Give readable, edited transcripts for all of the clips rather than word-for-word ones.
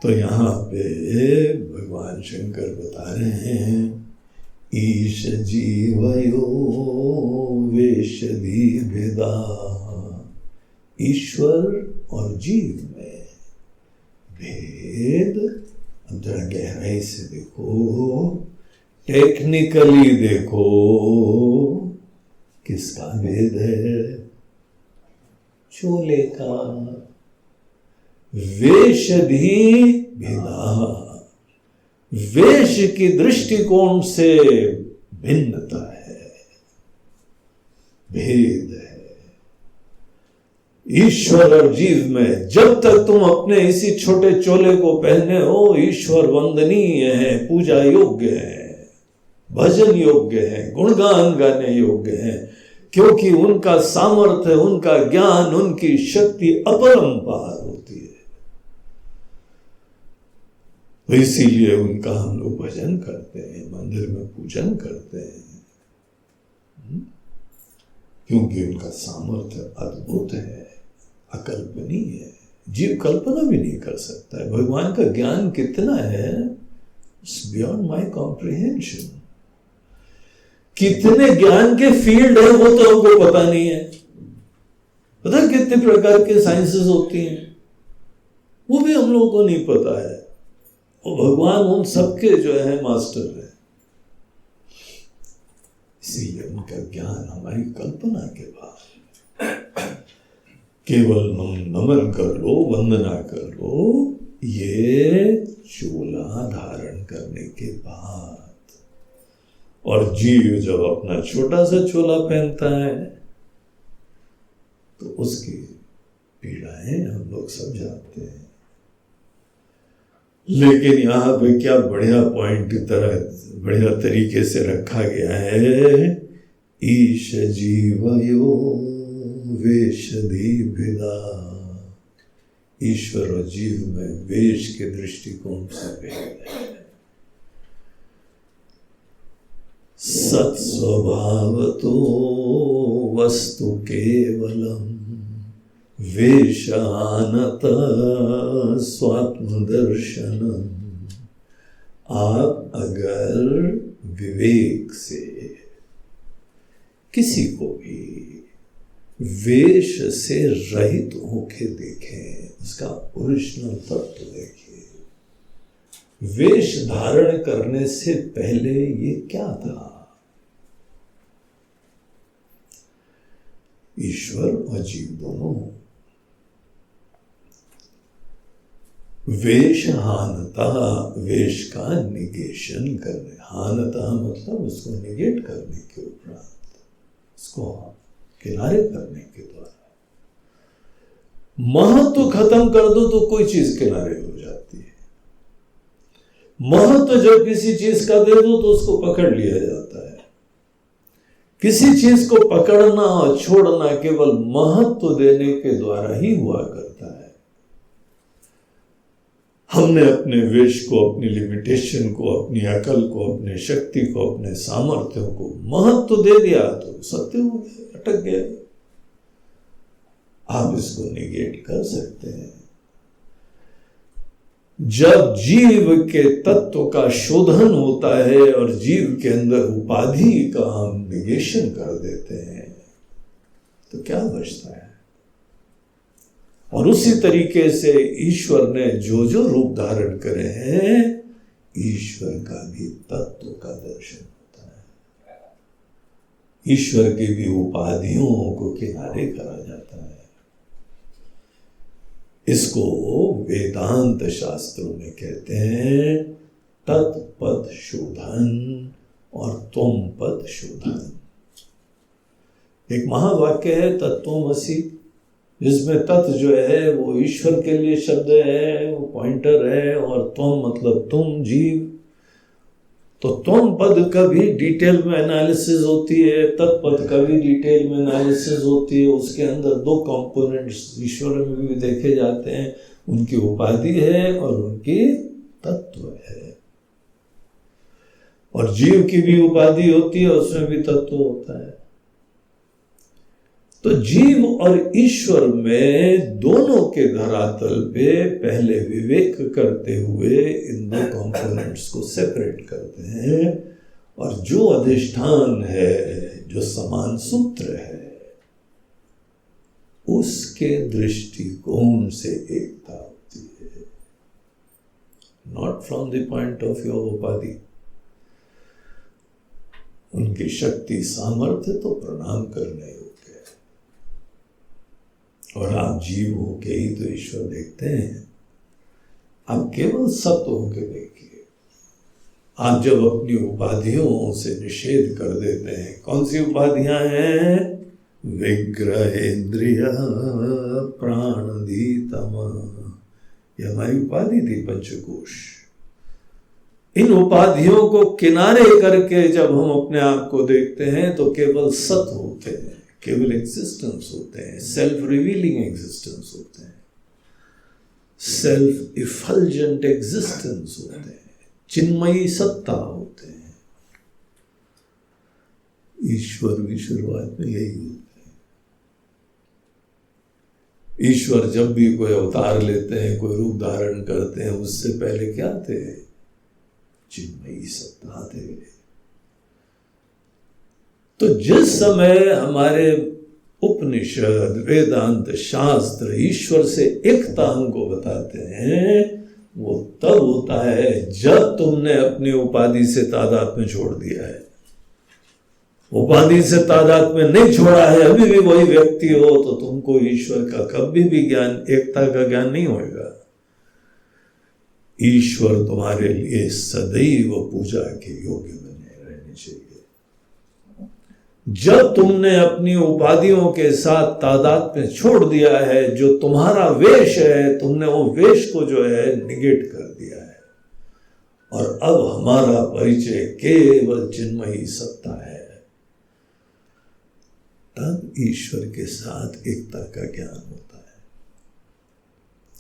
तो यहाँ पे भगवान शंकर बता रहे हैं ईश जीवयो वेशधि भेदा। ईश्वर और जीव में भेद, अब जरा गहराई से देखो, टेक्निकली देखो, किसका भेद है? चोले का। वेशधि भेदा, वेश की दृष्टिकोण से भिन्नता है, भेद है। ईश्वर और जीव में जब तक तुम अपने इसी छोटे चोले को पहने हो, ईश्वर वंदनीय है, पूजा योग्य है, भजन योग्य है, गुणगान गाने योग्य है, क्योंकि उनका सामर्थ्य, उनका ज्ञान, उनकी शक्ति अपरंपार होती है। तो इसीलिए उनका हम लोग भजन करते हैं, मंदिर में पूजन करते हैं, क्योंकि उनका सामर्थ्य अद्भुत है, अकल्पनीय है, जीव कल्पना भी नहीं कर सकता है। भगवान का ज्ञान कितना है, इट्स बियॉन्ड माय कॉम्प्रिहेंशन। कितने ज्ञान के फील्ड है वो तो हमको पता नहीं है। पता कितने प्रकार के साइंसेस होती हैं, वो भी हम लोगों को नहीं पता है। और भगवान उन सबके जो है मास्टर है, इसीलिए उनका ज्ञान हमारी कल्पना के बाहर। केवल नमन कर लो, वंदना कर लो, ये चोला धारण करने के बाद। और जीव जब अपना छोटा सा चोला पहनता है तो उसकी पीड़ाएं हम लोग सब जानते हैं। लेकिन यहां पे क्या बढ़िया पॉइंट की तरह बढ़िया तरीके से रखा गया है, ईश जीवयो वेशधि भेदा। ईश्वर और जीव में वेश के दृष्टिकोण से भेद है। सत्स्वभावतो वस्तु केवलम वेशानत स्वात्मदर्शनम। आप अगर विवेक से किसी को भी वेश से रहित होके देखें, उसका ओरिजिनल तत्व देखिए। वेश धारण करने से पहले ये क्या था? ईश्वर और जीव दोनों। वेश हानता, वेश का निगेशन करने, हानता मतलब उसको निगेट करने के उपरांत, उसको किनारे करने के द्वारा। महत्व खत्म कर दो तो कोई चीज किनारे हो जाती है। महत्व जब किसी चीज का दे दो तो उसको पकड़ लिया जाता है। किसी चीज को पकड़ना और छोड़ना केवल महत्व देने के द्वारा ही हुआ करता है। हमने अपने वेश को, अपनी लिमिटेशन को, अपनी अकल को, अपने शक्ति को, अपने सामर्थ्यों को महत्व दे दिया तो सत्य हो गया, अटक गया। आप इसको निगेट कर सकते हैं। जब जीव के तत्व का शोधन होता है और जीव के अंदर उपाधि का हम निगेशन कर देते हैं तो क्या बचता है? और उसी तरीके से ईश्वर ने जो जो रूप धारण करे हैं, ईश्वर का भी तत्व का दर्शन होता है। ईश्वर की भी उपाधियों को किनारे करा जाता है। इसको वेदांत शास्त्रों में कहते हैं तत्पद शोधन और त्वम पद शोधन। एक महावाक्य है तत्त्वमसि, जिसमें तत् जो है वो ईश्वर के लिए शब्द है, वो पॉइंटर है, और त्वम मतलब तुम जीव। तो त्वम पद का भी डिटेल में एनालिसिस होती है, तत्पद का भी डिटेल में एनालिसिस होती है। उसके अंदर दो कंपोनेंट्स ईश्वर में भी देखे जाते हैं, उनकी उपाधि है और उनकी तत्व है। और जीव की भी उपाधि होती है, उसमें भी तत्व होता है। तो जीव और ईश्वर में दोनों के धरातल पे पहले विवेक करते हुए इन दो कंपोनेंट्स को सेपरेट करते हैं, और जो अधिष्ठान है, जो समान सूत्र है, उसके दृष्टिकोण से एकता होती है, not from the point of view of उपाधि। उनकी शक्ति सामर्थ्य तो प्रणाम करने योग्य है, और आप जीव होके ही तो ईश्वर देखते हैं। आप केवल सत्य होके देखिए। आप जब अपनी उपाधियों से निषेध कर देते हैं, कौन सी उपाधियां हैं? विग्रह, इंद्रिय, प्राणधीतम, यह हमारी उपाधि थी, पंचकोश। इन उपाधियों को किनारे करके जब हम अपने आप को देखते हैं तो केवल सत होते हैं, केवल एग्जिस्टेंस होते हैं, सेल्फ रिवीलिंग एग्जिस्टेंस होते हैं, सेल्फ इफल्जेंट एग्जिस्टेंस होते हैं, चिन्मयी सत्ता होते हैं। ईश्वर भी शुरुआत में यही होते हैं। ईश्वर जब भी कोई अवतार लेते हैं, कोई रूप धारण करते हैं, उससे पहले क्या थे? चिन्मयी सत्ता थे। तो जिस समय हमारे उपनिषद, वेदांत, शास्त्र ईश्वर से एकता हमको बताते हैं, वो तब होता है जब तुमने अपनी उपाधि से तादाद में छोड़ दिया है। उपाधि से तादाद में नहीं छोड़ा है, अभी भी वही व्यक्ति हो, तो तुमको ईश्वर का कभी भी ज्ञान, एकता का ज्ञान नहीं होगा। ईश्वर तुम्हारे लिए सदैव पूजा के योग्य बने रहने चाहिए। जब तुमने अपनी उपाधियों के साथ तादाद में छोड़ दिया है, जो तुम्हारा वेश है, तुमने वो वेश को जो है निगेट कर दिया है, और अब हमारा परिचय केवल चिन्मयी सत्ता है, तब ईश्वर के साथ एकता का ज्ञान होता है।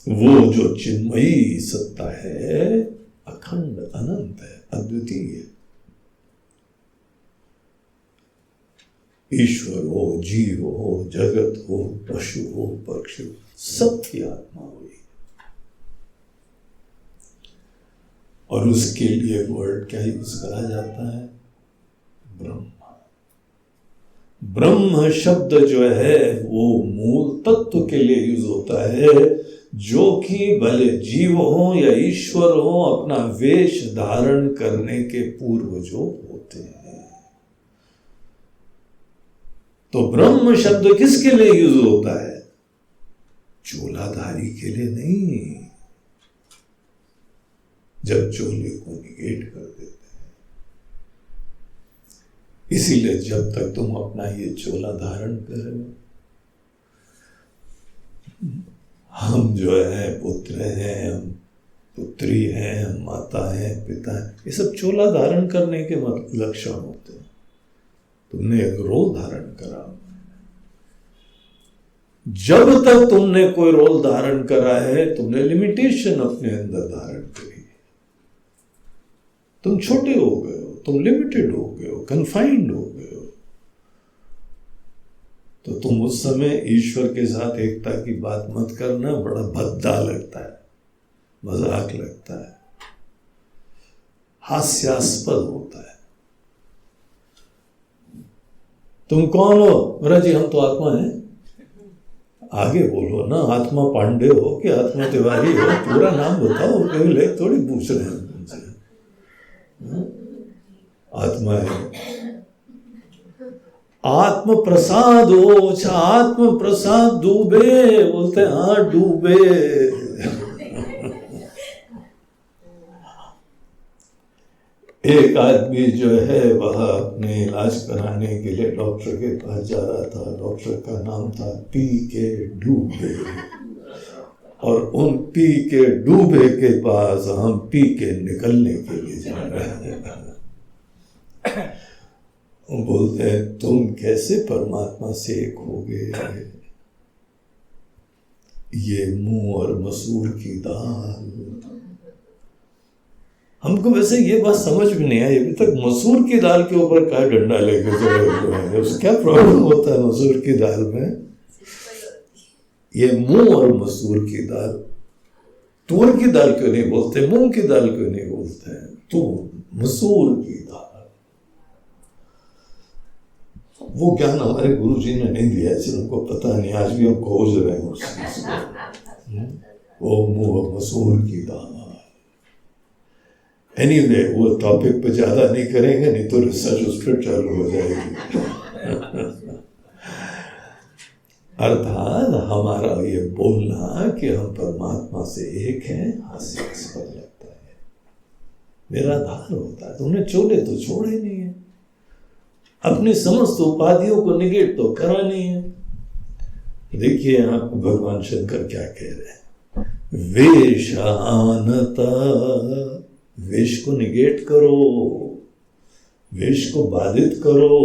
वो जो चिन्मयी सत्ता है, अखंड, अनंत है, अद्वितीय। ईश्वर हो, जीव हो, जगत हो, पशु हो, पक्षी हो, सबकी आत्मा हुई। और उसके लिए वर्ड क्या यूज करा जाता है? ब्रह्म। ब्रह्म शब्द जो है वो मूल तत्व के लिए यूज होता है, जो कि भले जीव हो या ईश्वर हो, अपना वेश धारण करने के पूर्व जो होते हैं। तो ब्रह्म शब्द किसके लिए यूज होता है? चोलाधारी के लिए नहीं। जब चोले को निगेट कर देते हैं, इसीलिए जब तक तुम अपना ये चोला धारण कर रहे हो, हम जो है पुत्र हैं, हम पुत्री हैं, हम माता हैं, पिता हैं, ये सब चोला धारण करने के लक्षण होते हैं। तुमने एक रोल धारण करा। जब तक तुमने कोई रोल धारण करा है, तुमने लिमिटेशन अपने अंदर धारण करी। तुम छोटे हो गए हो, तुम लिमिटेड हो गए हो, कन्फाइंड हो गए हो। तो तुम उस समय ईश्वर के साथ एकता की बात मत करना, बड़ा भद्दा लगता है, मजाक लगता है, हास्यास्पद होता है। तुम कौन हो? बोला जी हम तो आत्मा हैं। आगे बोलो ना, आत्मा पांडे हो कि आत्मा तिवारी हो, पूरा नाम बताओ। कभी लोग थोड़ी पूछ रहे हैं तुमसे। आत्मा है, आत्म प्रसाद हो। अच्छा, आत्म प्रसाद डूबे, बोलते हाँ डूबे। एक आदमी जो है वह अपने इलाज कराने के लिए डॉक्टर के पास जा रहा था। डॉक्टर का नाम था पी के डूबे, और उन पी के डूबे के पास हम पी के निकलने के लिए जा रहे हैं। बोलते हैं तुम कैसे परमात्मा से एक होगे? ये मुंह और मसूर की दाल, हमको वैसे ये बात समझ में नहीं आई अभी तक, मसूर की दाल के ऊपर क्या डंडा लेके चले हुए हैं, क्या प्रॉब्लम होता है मसूर की दाल में? ये मूंग और मसूर की दाल, तूर की दाल क्यों नहीं बोलते, मूंग की दाल क्यों नहीं बोलते हैं? तूर मसूर की दाल, वो ज्ञान हमारे गुरु जी ने नहीं दिया, इसलिए हमको पता नहीं, आज भी हम खोज रहे हैं उस चीज को। वो मूंग मसूर की दाल। एनीवे, वो टॉपिक पे ज्यादा नहीं करेंगे, नहीं तो रिसर्च उस पर चालू हो जाएगी। अर्थात हमारा ये बोलना कि हम परमात्मा से एक हैं, हास्यास्पद लगता है, निराधार होता है। तुमने चोले तो छोड़े नहीं है, अपनी समस्त उपाधियों को निगेट तो करा नहीं है। देखिए आपको भगवान शंकर क्या कह रहे हैं, वेशानता, वेश को निगेट करो, वेश को बाधित करो।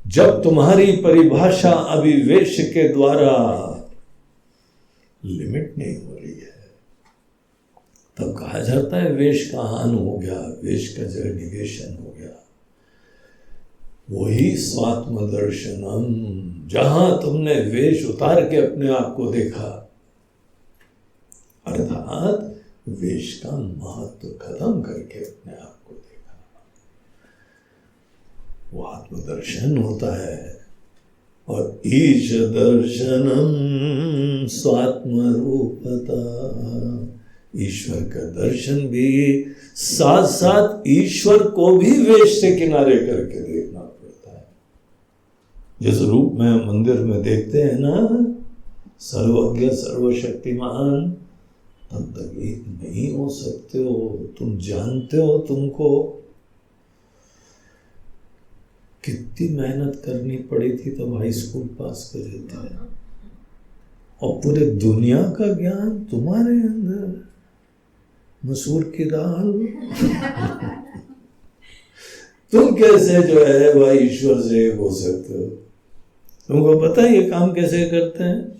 जब तुम्हारी परिभाषा अभी वेश के द्वारा लिमिट नहीं हो रही है, तब कहा जाता है वेश का हान हो गया, वेश का जो निवेशन हो गया। वही स्वात्म दर्शनम, जहां तुमने वेश उतार के अपने आप को देखा, अर्थात वेश का महत्व खत्म करके अपने आप को देखा, वो आत्मदर्शन होता है। और ईश दर्शनम स्वात्म रूपता, ईश्वर का दर्शन भी साथ साथ ईश्वर को भी वेश से किनारे करके देखना पड़ता है। जिस रूप में हम मंदिर में देखते हैं ना, सर्वज्ञ सर्वशक्तिमान, तब तक एक नहीं हो सकते हो। तुम जानते हो तुमको कितनी मेहनत करनी पड़ी थी तब हाई स्कूल पास करे थे, और पूरे दुनिया का ज्ञान तुम्हारे अंदर, मसूर की दाल। तुम कैसे जो है वह ईश्वर से एक हो सकते हो? तुमको पता है ये काम कैसे करते हैं?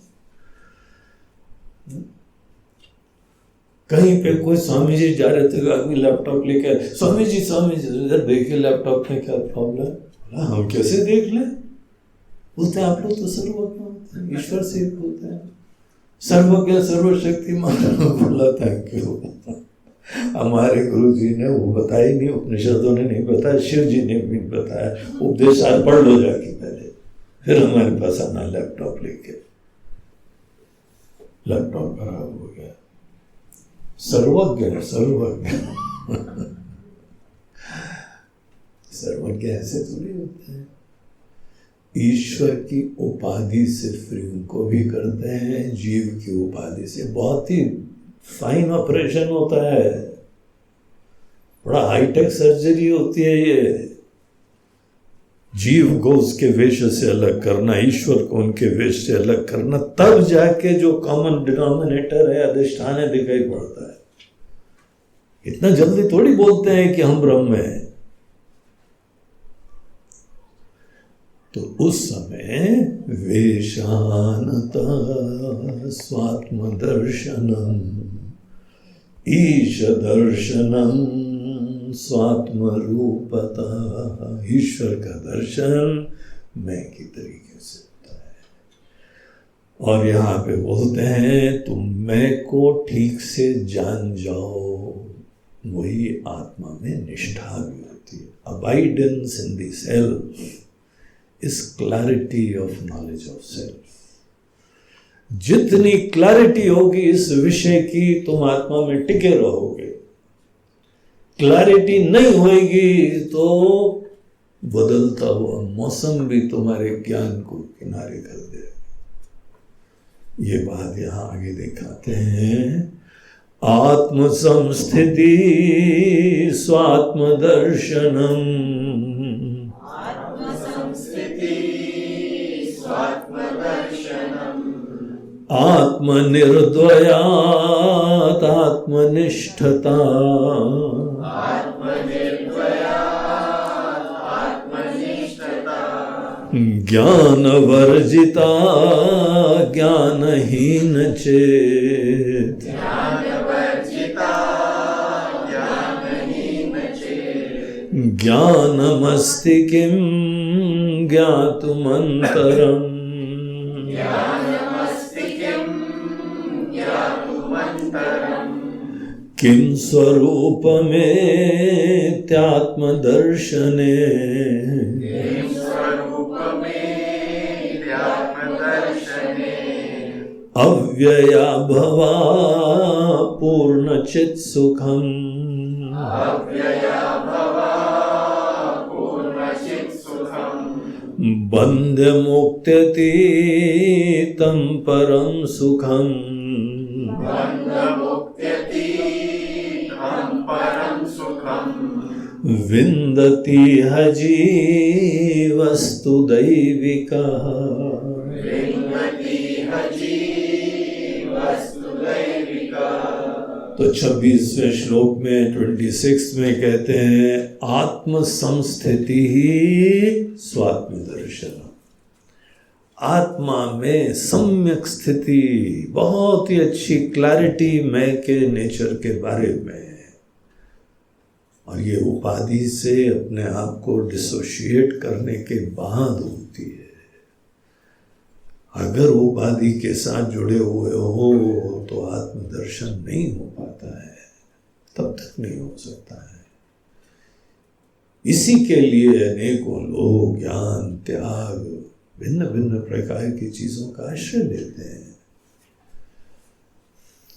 कहीं पे कोई स्वामी जी जा रहे थे, आदमी लैपटॉप लेकर, स्वामी जी इधर देखिए लैपटॉप में क्या प्रॉब्लम है। हम कैसे देख लें? बोलते हैं आप लोग तो सर्वज्ञ होते हैं, ईश्वर से एक होते हैं, सर्वज्ञ सर्वशक्तिमान। बोला थैंक यू, हमारे गुरु जी ने वो बताया ही नहीं, उपनिषदों ने नहीं बताया, शिव जी ने भी बताया। उपदेश सार पढ़ लो जाके पहले, फिर हमारे पास आना लैपटॉप लेके। लैपटॉप खराब हो गया, सर्वज्ञ सर्वज्ञ सर्वज्ञ ऐसे थोड़ी होते हैं। ईश्वर की उपाधि से फ्री उनको भी करते हैं, जीव की उपाधि से। बहुत ही फाइन ऑपरेशन होता है, बड़ा हाईटेक सर्जरी होती है ये। जीव को उसके वेश से अलग करना, ईश्वर को उनके वेश से अलग करना, तब जाके जो कॉमन डिनोमिनेटर है, अधिष्ठान है, दिखाई पड़ता है। इतना जल्दी थोड़ी बोलते हैं कि हम ब्रह्म हैं। तो उस समय वेशानता स्वात्म दर्शनम, ईश दर्शनम स्वात्म रूपता, ईश्वर का दर्शन मैं की तरीके से होता है। और यहाँ पे बोलते हैं तुम मैं को ठीक से जान जाओ, वही आत्मा में निष्ठा भी होती है। Abidance in the self is clarity of knowledge of self. जितनी क्लैरिटी होगी इस विषय की, तुम आत्मा में टिके रहोगे। क्लैरिटी नहीं होगी तो बदलता हुआ मौसम भी तुम्हारे ज्ञान को किनारे कर देगा। ये बात यहां आगे दिखाते हैं। आत्म संस्थिति स्वात्म दर्शनम, आत्मनिर्द्वयात् आत्मनिष्ठता, ज्ञानवर्जिता ज्ञानहीन चेत्, ज्ञानमस्ति किं ज्ञातुमन्तरम् किं स्वरूपमेत्यात्मदर्शने अव्यया भवा पूर्णचित् सुखम् बन्धमुक्त्यतीतं परं सुखम् विन्दति ह जीवस्तु दैविकः। तो 26वें श्लोक में 26 में कहते हैं आत्म संस्थिति ही स्वात्म दर्शन। आत्मा में सम्यक स्थिति, बहुत ही अच्छी क्लैरिटी मैं के नेचर के बारे में, और ये उपाधि से अपने आप को डिसोशिएट करने के बाद होती है। अगर उपाधि के साथ जुड़े हुए हो तो आत्मदर्शन नहीं हो पाता है, तब तक नहीं हो सकता है। इसी के लिए अनेकों लोग ज्ञान, त्याग, भिन्न भिन्न प्रकार की चीजों का आश्रय लेते हैं।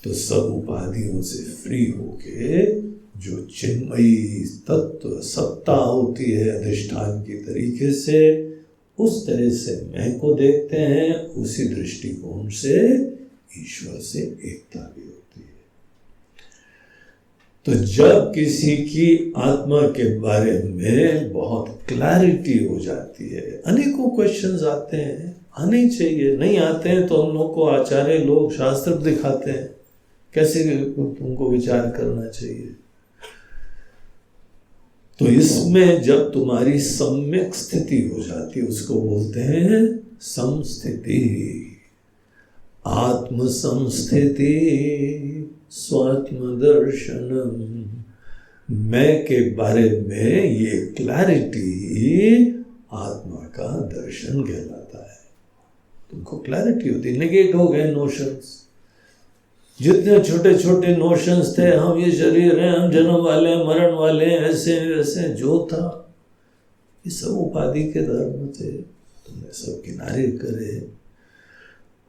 तो सब उपाधियों से फ्री होके जो चिन्मयी तत्व सत्ता होती है अधिष्ठान की तरीके से, उस तरह से मैं को देखते हैं, उसी दृष्टिकोण से ईश्वर से एकता भी होती है। तो जब किसी की आत्मा के बारे में बहुत क्लैरिटी हो जाती है, अनेकों क्वेश्चंस आते हैं, आने चाहिए, नहीं आते हैं तो हम लोग को आचार्य लोग शास्त्र दिखाते हैं कैसे तुमको विचार करना चाहिए। तो इसमें जब तुम्हारी सम्यक स्थिति हो जाती है, उसको बोलते हैं समस्थिति, आत्म संस्थिति स्वात्म दर्शनम। मैं के बारे में ये क्लैरिटी आत्मा का दर्शन कहलाता है। तुमको क्लैरिटी होती, नेगेट हो गए नोशंस। जितने छोटे छोटे नोशंस थे, हम ये शरीर हैं, हम जन्म वाले हैं, मरण वाले हैं, ऐसे वैसे जो था, ये सब उपाधि के धर्म थे। तुमने सब किनारे करे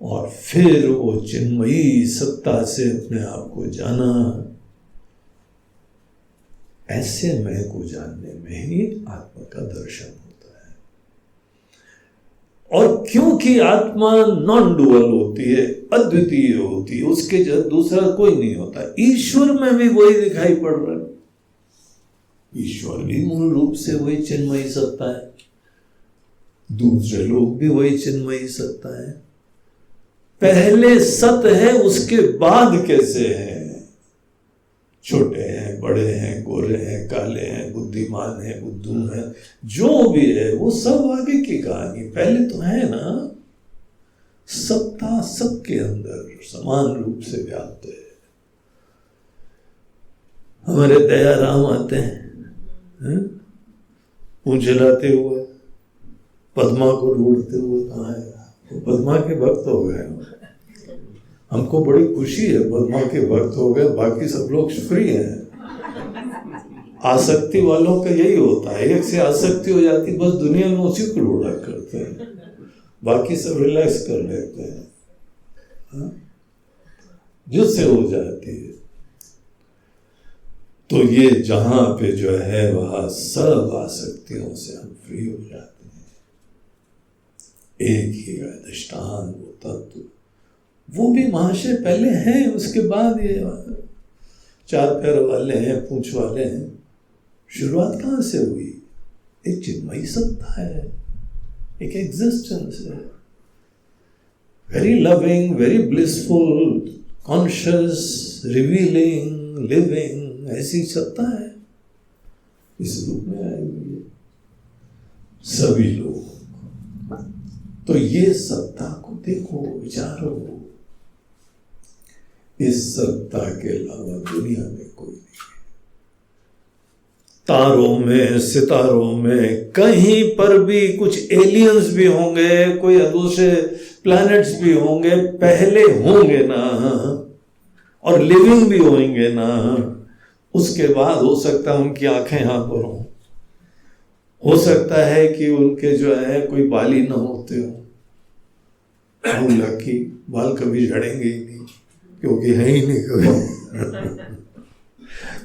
और फिर वो चिन्मयी सत्ता से अपने आप को जाना। ऐसे मैं को जानने में ही आत्मा का दर्शन होता है। और क्योंकि आत्मा नॉन डुअल होती है, अद्वितीय होती है, उसके जब दूसरा कोई नहीं होता। ईश्वर में भी वही दिखाई पड़ रहा है। ईश्वर भी मूल रूप से वही चिन्मयी सत्ता है, दूसरे लोग भी वही चिन्मयी सत्ता है। पहले सत है, उसके बाद कैसे हैं? छोटे हैं, बड़े हैं, गोरे हैं, काले हैं, बुद्धिमान हैं, बुद्धू हैं, जो भी है वो सब आगे की कहानी। पहले तो है ना, सत्ता सबके अंदर समान रूप से व्याप्त है। हमारे दयाराम आते हैं पूंछ हिलाते हुए, पद्मा को ढूंढते हुए। कहाँ है वो? पद्मा के भक्त हो गए। हमको बड़ी खुशी है, पद्मा के भक्त हो गए, बाकी सब लोग फ्री हैं। आसक्ति वालों का यही होता है, एक से आसक्ति हो जाती, बस दुनिया में उसी को ढूंढा करते हैं, बाकी सब रिलैक्स कर लेते हैं, जिससे हो जाती है। तो ये जहां पे जो है वहां सब आसक्तियों से हम फ्री हो जाते हैं। एक ही अधिष्ठान, वो तत्व, वो भी महाशय पहले हैं, उसके बाद ये चार पैर वाले हैं, पूंछ वाले हैं। शुरुआत कहां से हुई? एक चिन्मयी सत्ता है, एक एग्जिस्टेंस है, very loving, very blissful, conscious, revealing, living, ऐसी सत्ता है। इस रूप में आई हुई है सभी लोग। तो ये सत्ता को देखो, विचारो। इस सत्ता के अलावा दुनिया में कोई नहीं है। तारों में, सितारों में कहीं पर भी कुछ एलियंस भी होंगे, कोई दूसरे प्लैनेट्स भी होंगे, पहले होंगे ना, और लिविंग भी होंगे ना, उसके बाद हो सकता है उनकी आंखें यहां पर हो सकता है कि उनके जो है कोई बाल ही ना होते हो, लकी बाल कभी झड़ेंगे ही नहीं क्योंकि है ही नहीं कभी।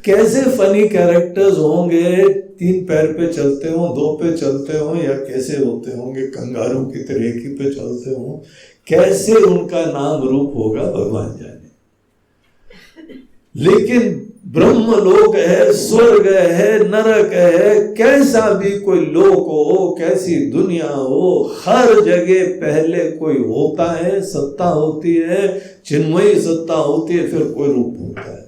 कैसे फनी कैरेक्टर्स होंगे, 3 पैर पे चलते हो, 2 पे चलते हो, या कैसे होते होंगे, कंगारू की तरह एक ही पे चलते हो, कैसे उनका नाम रूप होगा भगवान जाने। लेकिन ब्रह्मलोक है, स्वर्ग है, नरक है, कैसा भी कोई लोक हो, कैसी दुनिया हो, हर जगह पहले कोई होता है, सत्ता होती है, चिन्मयी सत्ता होती है, फिर कोई रूप होता है।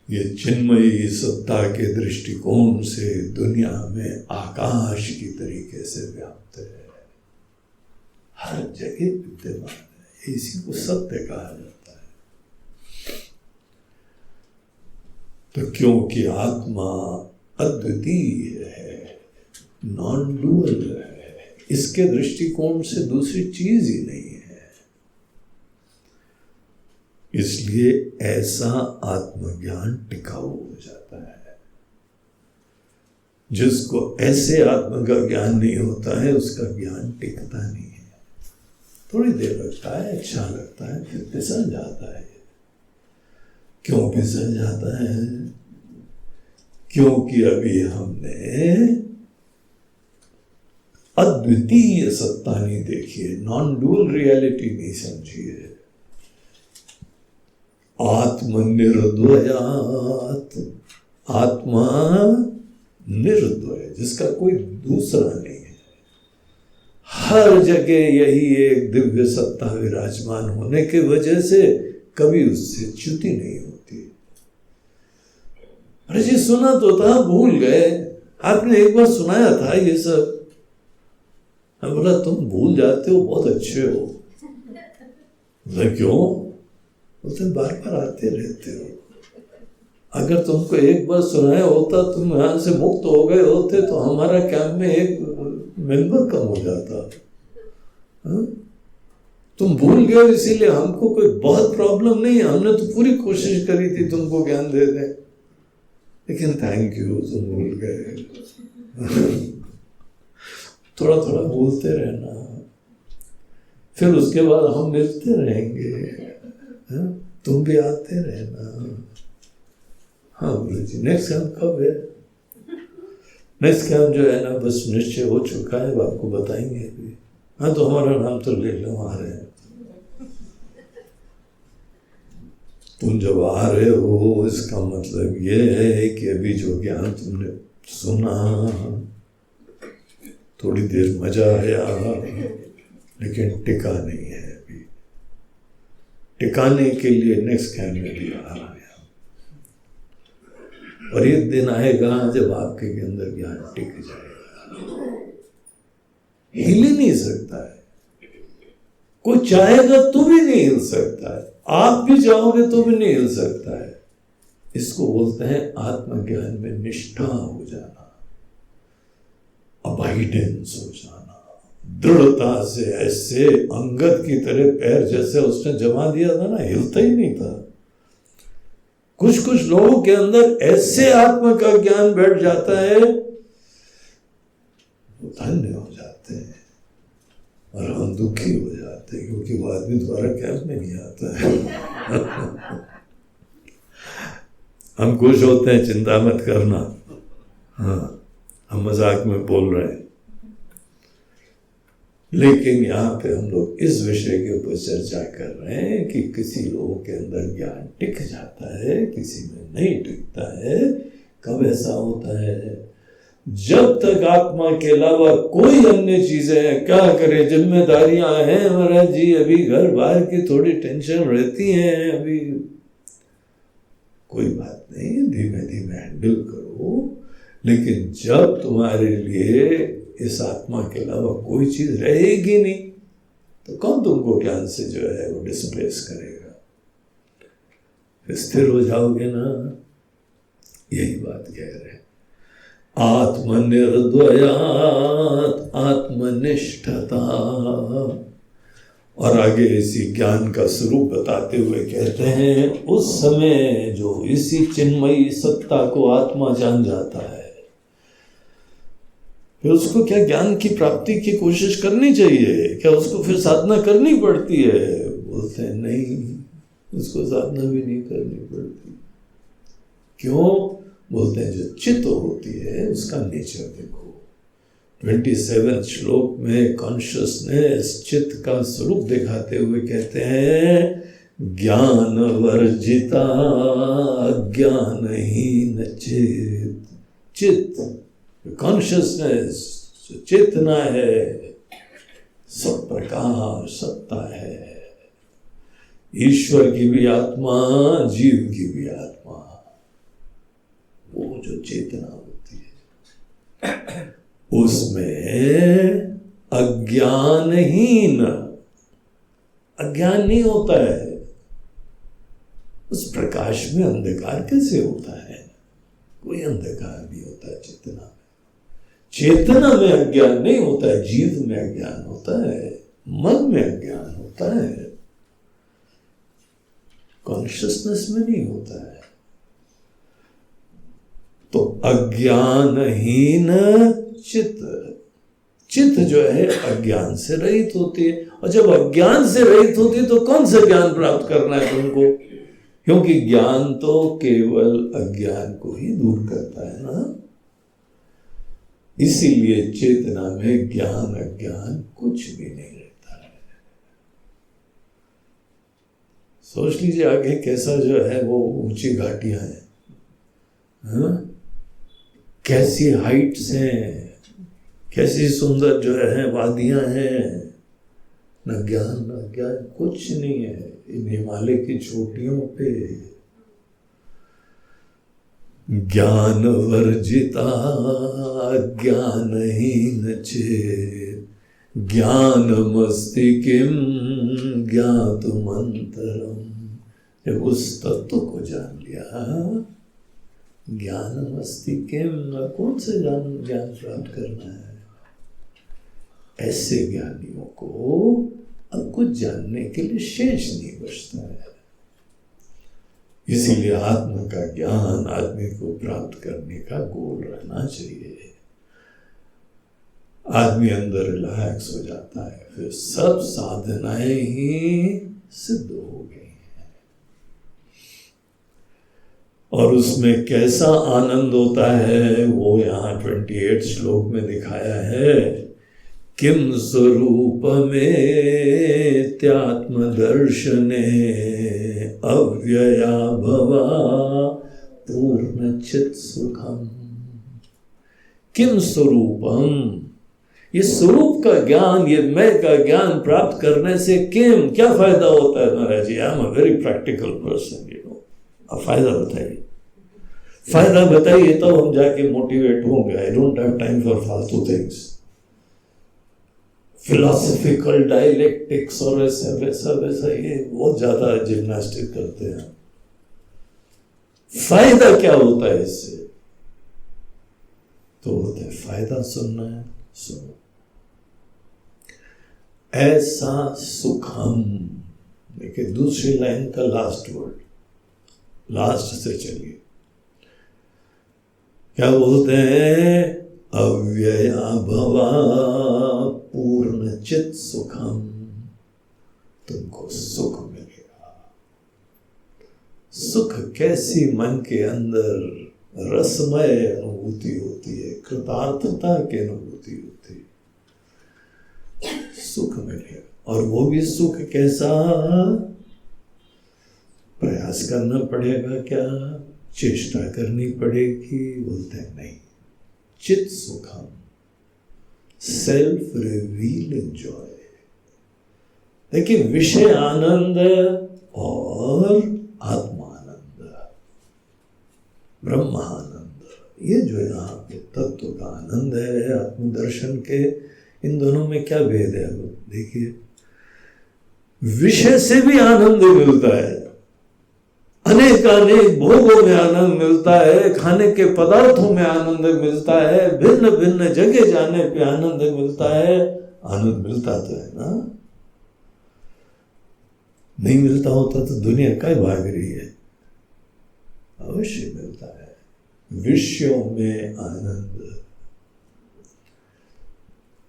ये चिन्मयी सत्ता के दृष्टिकोण से दुनिया में आकाश की तरीके से व्याप्त है, हर जगह विद्यमान है, इसी को सत्य कहा जाता है। तो क्योंकि आत्मा अद्वितीय है, नॉन डुअल है, इसके दृष्टिकोण से दूसरी चीज ही नहीं है, इसलिए ऐसा आत्मज्ञान टिकाऊ हो जाता है। जिसको ऐसे आत्म का ज्ञान नहीं होता है उसका ज्ञान टिकता नहीं है, थोड़ी देर लगता है, अच्छा लगता है, फिर फिसल जाता है। क्यों फिसल जाता है? क्योंकि अभी हमने अद्वितीय सत्ता नहीं देखी है, नॉन डुअल रियलिटी नहीं समझी है। आत्मनिर्द्वयात्, आत्मा निर्द्वय, जिसका कोई दूसरा नहीं है, हर जगह यही एक दिव्य सत्ता विराजमान होने की वजह से कभी उससे च्युति नहीं होती। अरे जी सुना तो था, भूल गए, आपने एक बार सुनाया था ये सब। मैं बोला तुम भूल जाते हो, बहुत अच्छे हो। बोला क्यों? बोलते बार बार आते रहते हो, अगर तुमको एक बार सुनाया होता, तुम यहाँ से मुक्त हो गए होते तो हमारा कैंप में एक मेंबर कम हो जाता। हा? तुम भूल गए इसीलिए हमको कोई बहुत प्रॉब्लम नहीं है, हमने तो पूरी कोशिश करी थी तुमको ज्ञान दे दें, लेकिन थैंक यू तुम भूल गए। थोड़ा थोड़ा भूलते रहना, फिर उसके बाद हम मिलते रहेंगे, तुम भी आते रहना। हाँ बोले जी नेक्स्ट कैंप कब है? नेक्स्ट कैंप जो है ना बस निश्चय हो चुका है, आपको बताएंगे अभी। हाँ तो हमारा नाम तो ले लो, आ रहे हैं। तुम जब आ रहे हो इसका मतलब ये है कि अभी जो ज्ञान तुमने सुना, थोड़ी देर मजा आया, लेकिन टिका नहीं है। अभी टिकाने के लिए नेक्स्ट कैंप में भी आ रहा है, और एक दिन आएगा जब आपके के अंदर ज्ञान टिक जाएगा, हिल ही नहीं सकता है, कोई चाहेगा तो भी नहीं हिल सकता है, आप भी चाहोगे तो भी नहीं हिल सकता है। इसको बोलते हैं आत्मज्ञान में निष्ठा हो जाना, अबाइडेंस हो जाना, दृढ़ता से, ऐसे अंगद की तरह पैर जैसे उसने जमा दिया था ना, हिलता ही नहीं था। कुछ कुछ लोगों के अंदर ऐसे आत्मा का ज्ञान बैठ जाता है, वो धन्य हो जाते हैं, और हम दुखी हो जाते हैं क्योंकि वो आदमी दोबारा कैंप में नहीं आता है। हम खुश होते हैं, चिंता मत करना, हाँ हम मजाक में बोल रहे हैं, लेकिन यहाँ पे हम लोग इस विषय के ऊपर चर्चा कर रहे हैं कि किसी लोगों के अंदर ज्ञान टिक जाता है, किसी में नहीं टिकता है। कब ऐसा होता है? जब तक आत्मा के अलावा कोई अन्य चीजें हैं, क्या करें, जिम्मेदारियां हैं महाराज जी, अभी घर बाहर की थोड़ी टेंशन रहती है, अभी कोई बात नहीं, धीमे धीमे हैंडल करो। लेकिन जब तुम्हारे लिए इस आत्मा के अलावा कोई चीज रहेगी नहीं, तो कौन तुमको ज्ञान से जो है वो डिस्प्लेस करेगा? फिर स्थिर हो जाओगे ना, यही बात कह रहे हैं। आत्मनिर्द्वयात् आत्मनिष्ठता। और आगे इसी ज्ञान का स्वरूप बताते हुए कहते हैं, उस समय जो इसी चिन्मयी सत्ता को आत्मा जान जाता है, फिर उसको क्या ज्ञान की प्राप्ति की कोशिश करनी चाहिए? क्या उसको फिर साधना करनी पड़ती है? बोलते हैं नहीं, उसको साधना भी नहीं करनी पड़ती। क्यों? बोलते हैं जो चित्त होती है उसका नेचर देखो। 27 श्लोक में कॉन्शियसनेस चित्त का स्वरूप दिखाते हुए कहते हैं, ज्ञान वर्जिता ज्ञानहीन चित्त। चित्त कॉन्शियसनेस, चेतना है, सब प्रकार सत्ता है, ईश्वर की भी आत्मा, जीव की भी आत्मा, वो जो चेतना होती है उसमें अज्ञानहीन, अज्ञान नहीं होता है। उस प्रकाश में अंधकार कैसे होता है? कोई अंधकार नहीं होता है चेतना में। चेतना में अज्ञान नहीं होता है, जीव में अज्ञान होता है, मन में अज्ञान होता है, कॉन्शियसनेस में नहीं होता है। तो अज्ञानहीन चित्त, चित्त जो है अज्ञान से रहित होती है। और जब अज्ञान से रहित होती है तो कौन सा ज्ञान प्राप्त करना है तुमको? क्योंकि ज्ञान तो केवल अज्ञान को ही दूर करता है ना। इसीलिए चेतना में ज्ञान अज्ञान कुछ भी नहीं रहता है। सोच लीजिए आगे कैसा जो है वो ऊंची घाटियां हैं, हाँ? कैसी हाइट्स हैं, कैसी सुंदर जो है वादियां हैं, न ज्ञान न अज्ञान कुछ नहीं है इन हिमालय की चोटियों पे। ज्ञान वर्जिता ज्ञानहीन चेत् ज्ञानमस्ति किम ज्ञातुमन्तरम्। जब उस तत्व को जान लिया, ज्ञानमस्ति किम, कौन से ज्ञान प्राप्त करना है? ऐसे ज्ञानियों को अब कुछ जानने के लिए शेष नहीं बचता है। इसीलिए आत्मा का ज्ञान आदमी को प्राप्त करने का गोल रहना चाहिए। आदमी अंदर रिलैक्स हो जाता है, फिर सब साधनाएं ही सिद्ध हो गई हैं। और उसमें कैसा आनंद होता है वो यहाँ 28 श्लोक में दिखाया है। किम स्वरूप में त्यात्म दर्शने अव्यया भवा पूर्ण चित सुखम। किम स्वरूपम, ये स्वरूप का ज्ञान, ये मैं का ज्ञान प्राप्त करने से किम क्या फायदा होता है? Maharaj ji, I am a very practical person, you know. अब फायदा बताइए, फायदा बताइए तो हम जाके मोटिवेट होंगे। I don't have time for फालतू थिंग्स, फिलोसफिकल डायलेक्टिक्स और ऐसा वैसा वैसा, ये बहुत ज्यादा जिम्नास्टिक करते हैं। फायदा क्या होता है इससे? तो होता है फायदा सुनना है, सुनो। ऐसा सुखम, देखिए दूसरी लाइन का लास्ट वर्ड, लास्ट से चलिए, क्या बोलते हैं? अव्यया भवा पूर्ण चित सुखम, तुमको सुख मिलेगा। सुख कैसी? मन के अंदर रसमय अनुभूति होती है, कृतार्थता की अनुभूति होती है, सुख मिलेगा। और वो भी सुख कैसा? प्रयास करना पड़ेगा क्या? चेष्टा करनी पड़ेगी? बोलते हैं नहीं, चित सुखम, सेल्फ रिवील एंजॉय। देखिए विषय आनंद और आत्मानंद, ब्रह्मानंद, ये जो यहाँ पे तत्व का आनंद है, आत्मदर्शन के, इन दोनों में क्या भेद है? देखिए विषय से भी आनंद मिलता है, अनेक अनेक भोगों में आनंद मिलता है, खाने के पदार्थों में आनंद मिलता है, भिन्न भिन्न जगह जाने पे आनंद मिलता है। आनंद मिलता तो है ना, नहीं मिलता होता तो दुनिया क्या भाग रही है? अवश्य मिलता है। विषयों में आनंद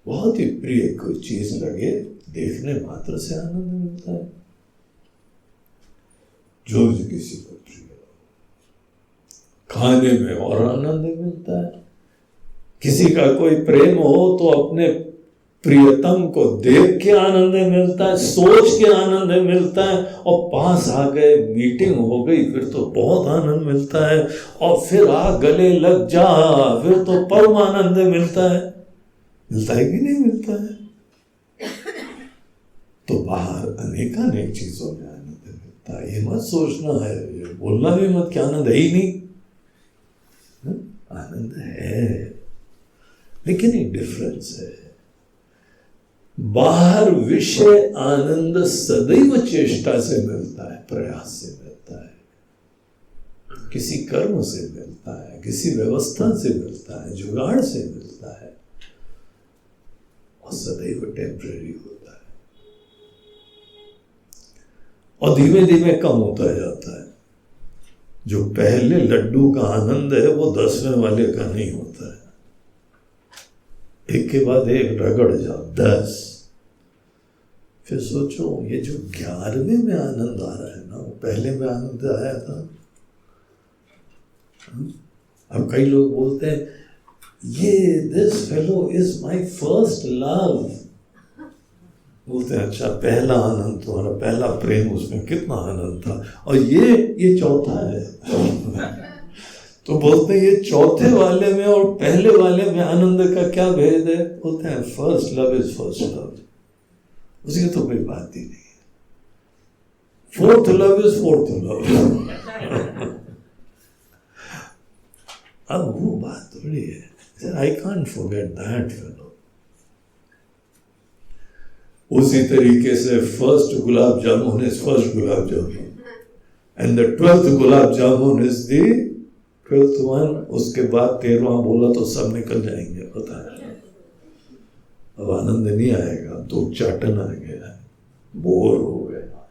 बहुत ही प्रिय कोई चीज लगे, देखने मात्र से आनंद मिलता है। जो किसी को प्रिय हो, खाने में और आनंद मिलता है। किसी का कोई प्रेम हो तो अपने प्रियतम को देख के आनंद मिलता है, सोच के आनंद मिलता है, और पास आ गए, मीटिंग हो गई, फिर तो बहुत आनंद मिलता है, और फिर आ गले लग जा, फिर तो परम आनंद मिलता है। मिलता है कि नहीं मिलता है? तो बाहर अनेकानेक चीजों में आनंद मिलता है। ये मत सोचना है, ये बोलना भी मत कि आनंद है ही नहीं। आनंद है, लेकिन एक डिफरेंस है। बाहर विषय आनंद सदैव चेष्टा से मिलता है, प्रयास से मिलता है, किसी कर्म से मिलता है, किसी व्यवस्था से मिलता है, जुगाड़ से मिलता है, और सदैव टेम्परेरी होता है, और धीमे धीमे कम होता जाता है। जो पहले लड्डू का आनंद है वो 10वें वाले का नहीं होता है। एक के बाद एक रगड़ जाओ 10, फिर सोचो ये जो 11वें में आनंद आ रहा है ना, वो पहले में आनंद आया था। अब कई लोग बोलते हैं ये this fellow is my first love. बोलते हैं अच्छा, पहला आनंद तुम्हारा, पहला प्रेम, उसमें कितना आनंद था, और ये चौथा है। तो बोलते हैं ये चौथे वाले में और पहले वाले में आनंद का क्या भेद है? बोलते हैं first love is first love, उसकी तो कोई बात ही नहीं है। Fourth love is fourth love. अब वो बात थोड़ी है। I can't forget that fellow. उसी तरीके से first gulab jamun is first gulab jamun, and the 12th gulab jamun is the 12th one. उसके बाद 13वां बोला तो सब निकल जाएंगे, पता है। अब आनंद नहीं आएगा, अब तो चाटन आ गया, बोर हो गया।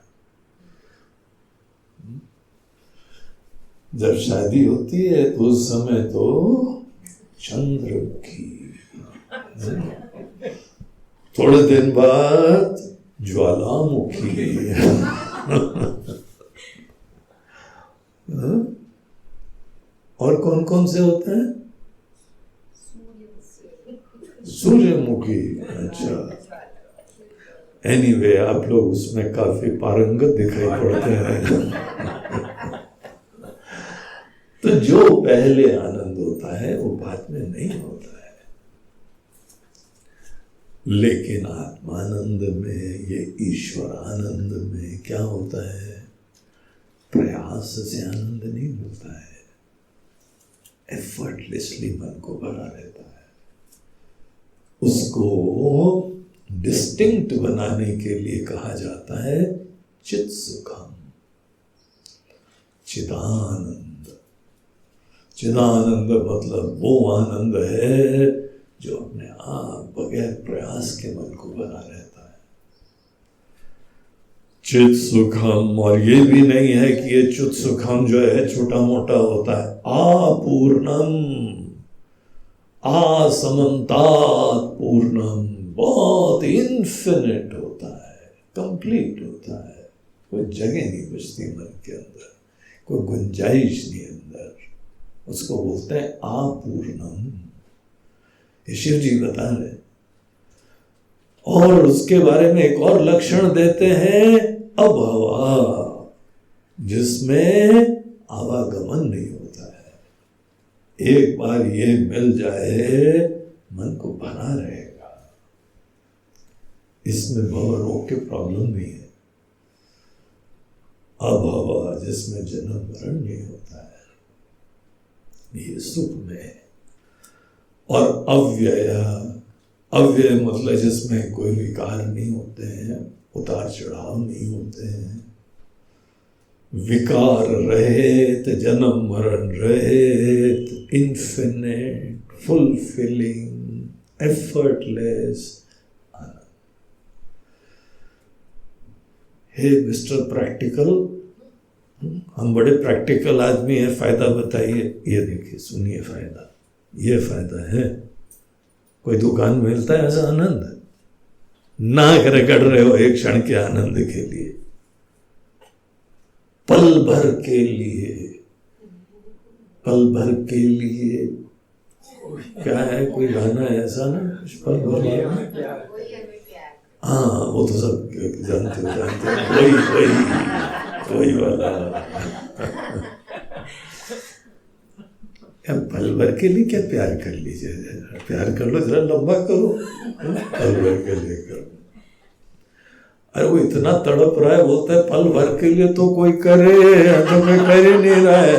जब शादी होती है तो उस समय तो चंद्रमुखी, थोड़े दिन बाद ज्वालामुखी। और कौन कौन से होते हैं? सूर्यमुखी। अच्छा, एनीवे आप लोग उसमें काफी पारंगत दिखाई पड़ते हैं। तो जो पहले आनंद होता है वो बाद में नहीं होता है, लेकिन आत्मानंद में, ये ईश्वर आनंद में क्या होता है? प्रयास से आनंद नहीं मिलता है, एफर्टलेसली मन को भरा रहता है। उसको डिस्टिंक्ट बनाने के लिए कहा जाता है चित् सुखम, चिदानंद। चिदानंद मतलब वो आनंद है जो अपने आप बगैर प्रयास के मन को भरा रहता है। चित् सुखम, और ये भी नहीं है कि ये चित् सुखम जो है छोटा मोटा होता है। आपूर्णम, असमन्तात पूर्णम, बहुत इन्फिनिट होता है, कंप्लीट होता है। कोई जगह नहीं बचती मन के अंदर, कोई गुंजाइश नहीं अंदर, उसको बोलते हैं आपूर्णम। ये शिव जी बता रहे। और उसके बारे में एक और लक्षण देते हैं अभवा, जिसमें आवागमन नहीं होता है। एक बार ये मिल जाए मन को भरा रहेगा, इसमें भव रोग के प्रॉब्लम नहीं है। अभवा, जिसमें जन्म मरण नहीं होता है, ये सुख में है। और अव्यय, अव्यय मतलब जिसमें कोई विकार नहीं होते हैं, उतार चढ़ाव नहीं होते हैं, विकार रहित, जन्म मरण रहित, इन्फिनिट, फुलफिलिंग, एफर्टलेस आनंद। हे मिस्टर प्रैक्टिकल, हम बड़े प्रैक्टिकल आदमी हैं, फायदा बताइए। ये देखिए, सुनिए फायदा, ये फायदा है। कोई दुकान में मिलता है ऐसा आनंद? नाक रगड़ रहे हो एक क्षण के आनंद के लिए, पल भर के लिए, पल भर के लिए। क्या है, कोई गाना ऐसा ना, कुछ पल भर वाला? हाँ, वो तो सब जानते वही वही वही वाला। पल भर के लिए क्या प्यार कर लीजिए, प्यार कर लो, जरा लंबा करो, पल भर के लिए करो। अरे वो इतना तड़प रहा है, बोलता है पल भर के लिए तो कोई करे, तो कोई कर ही नहीं रहा है।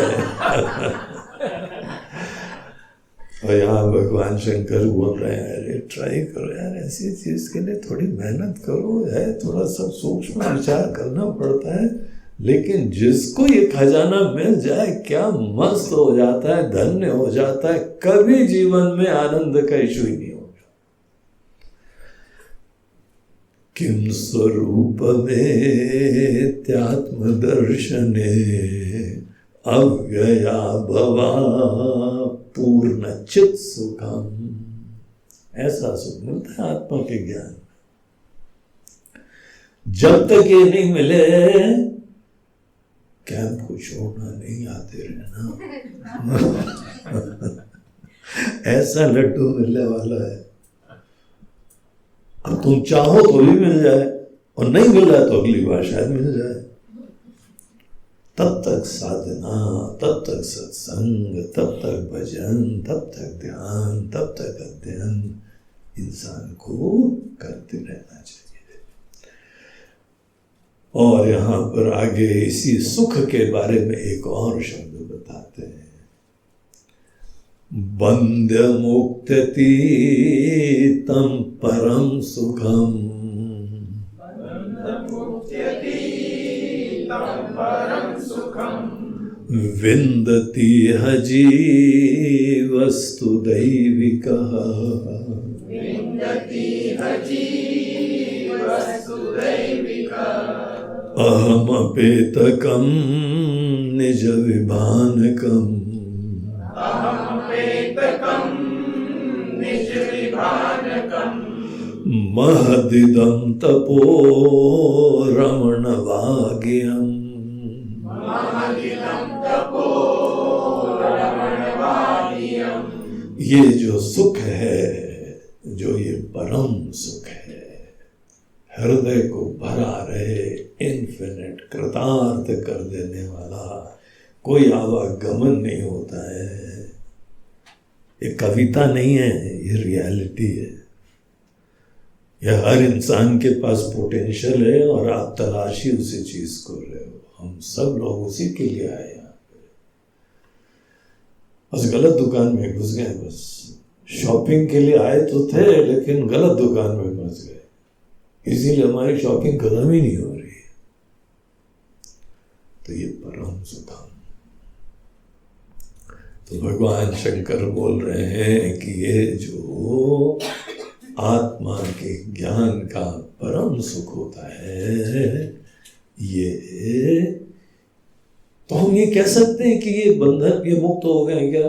और यहाँ भगवान शंकर बोल रहे हैं, अरे ट्राई करो यार, ऐसी चीज के लिए थोड़ी मेहनत करो, है थोड़ा सा सूक्ष्म विचार करना पड़ता है, लेकिन जिसको ये खजाना मिल जाए क्या मस्त हो जाता है, धन्य हो जाता है, कभी जीवन में आनंद का इशू ही नहीं होगा। किम स्वरूप में त्यात्म दर्शने अव्यया भवा पूर्ण चित सुखम। ऐसा सुख मिलता है आत्मा के ज्ञान। जब तक ये नहीं मिले, कैंप को छोड़ना नहीं, आते रहना। ऐसा लड्डू मिलने वाला है। अब तुम चाहो तो भी मिल जाए, और नहीं मिल रहा तो अगली बार शायद मिल जाए। तब तक साधना, तब तक सत्संग, तब तक भजन, तब तक ध्यान, तब तक अध्ययन इंसान को करते रहना चाहिए। और यहाँ पर आगे इसी सुख के बारे में एक और शब्द बताते हैं, बंध्य मुक्ति तम परम सुखम, विन्दति हजी वस्तु दैविकः, अहमपेतकं निज विभानकं, महदिदं तपो रमण भाग्यम्। ये जो सुख है, जो ये परम सुख है, हृदय को भरा रहे, इन्फिनिट, कृतार्थ कर देने वाला, कोई आवागमन नहीं होता है। ये कविता नहीं है, ये रियलिटी है। यह हर इंसान के पास पोटेंशियल है और आप तलाशी उसी चीज को रहे हो। हम सब लोग उसी के लिए आए यहाँ पे, बस गलत दुकान में घुस गए। बस शॉपिंग के लिए आए तो थे, लेकिन गलत दुकान में घुस गए, इसीलिए हमारी शॉपिंग खत्म ही नहीं हो रही है। तो ये परम सुखम। तो भगवान शंकर बोल रहे हैं कि ये जो आत्मा के ज्ञान का परम सुख होता है, ये तो हम ये कह सकते हैं कि ये बंधन, ये मुक्त हो गए क्या?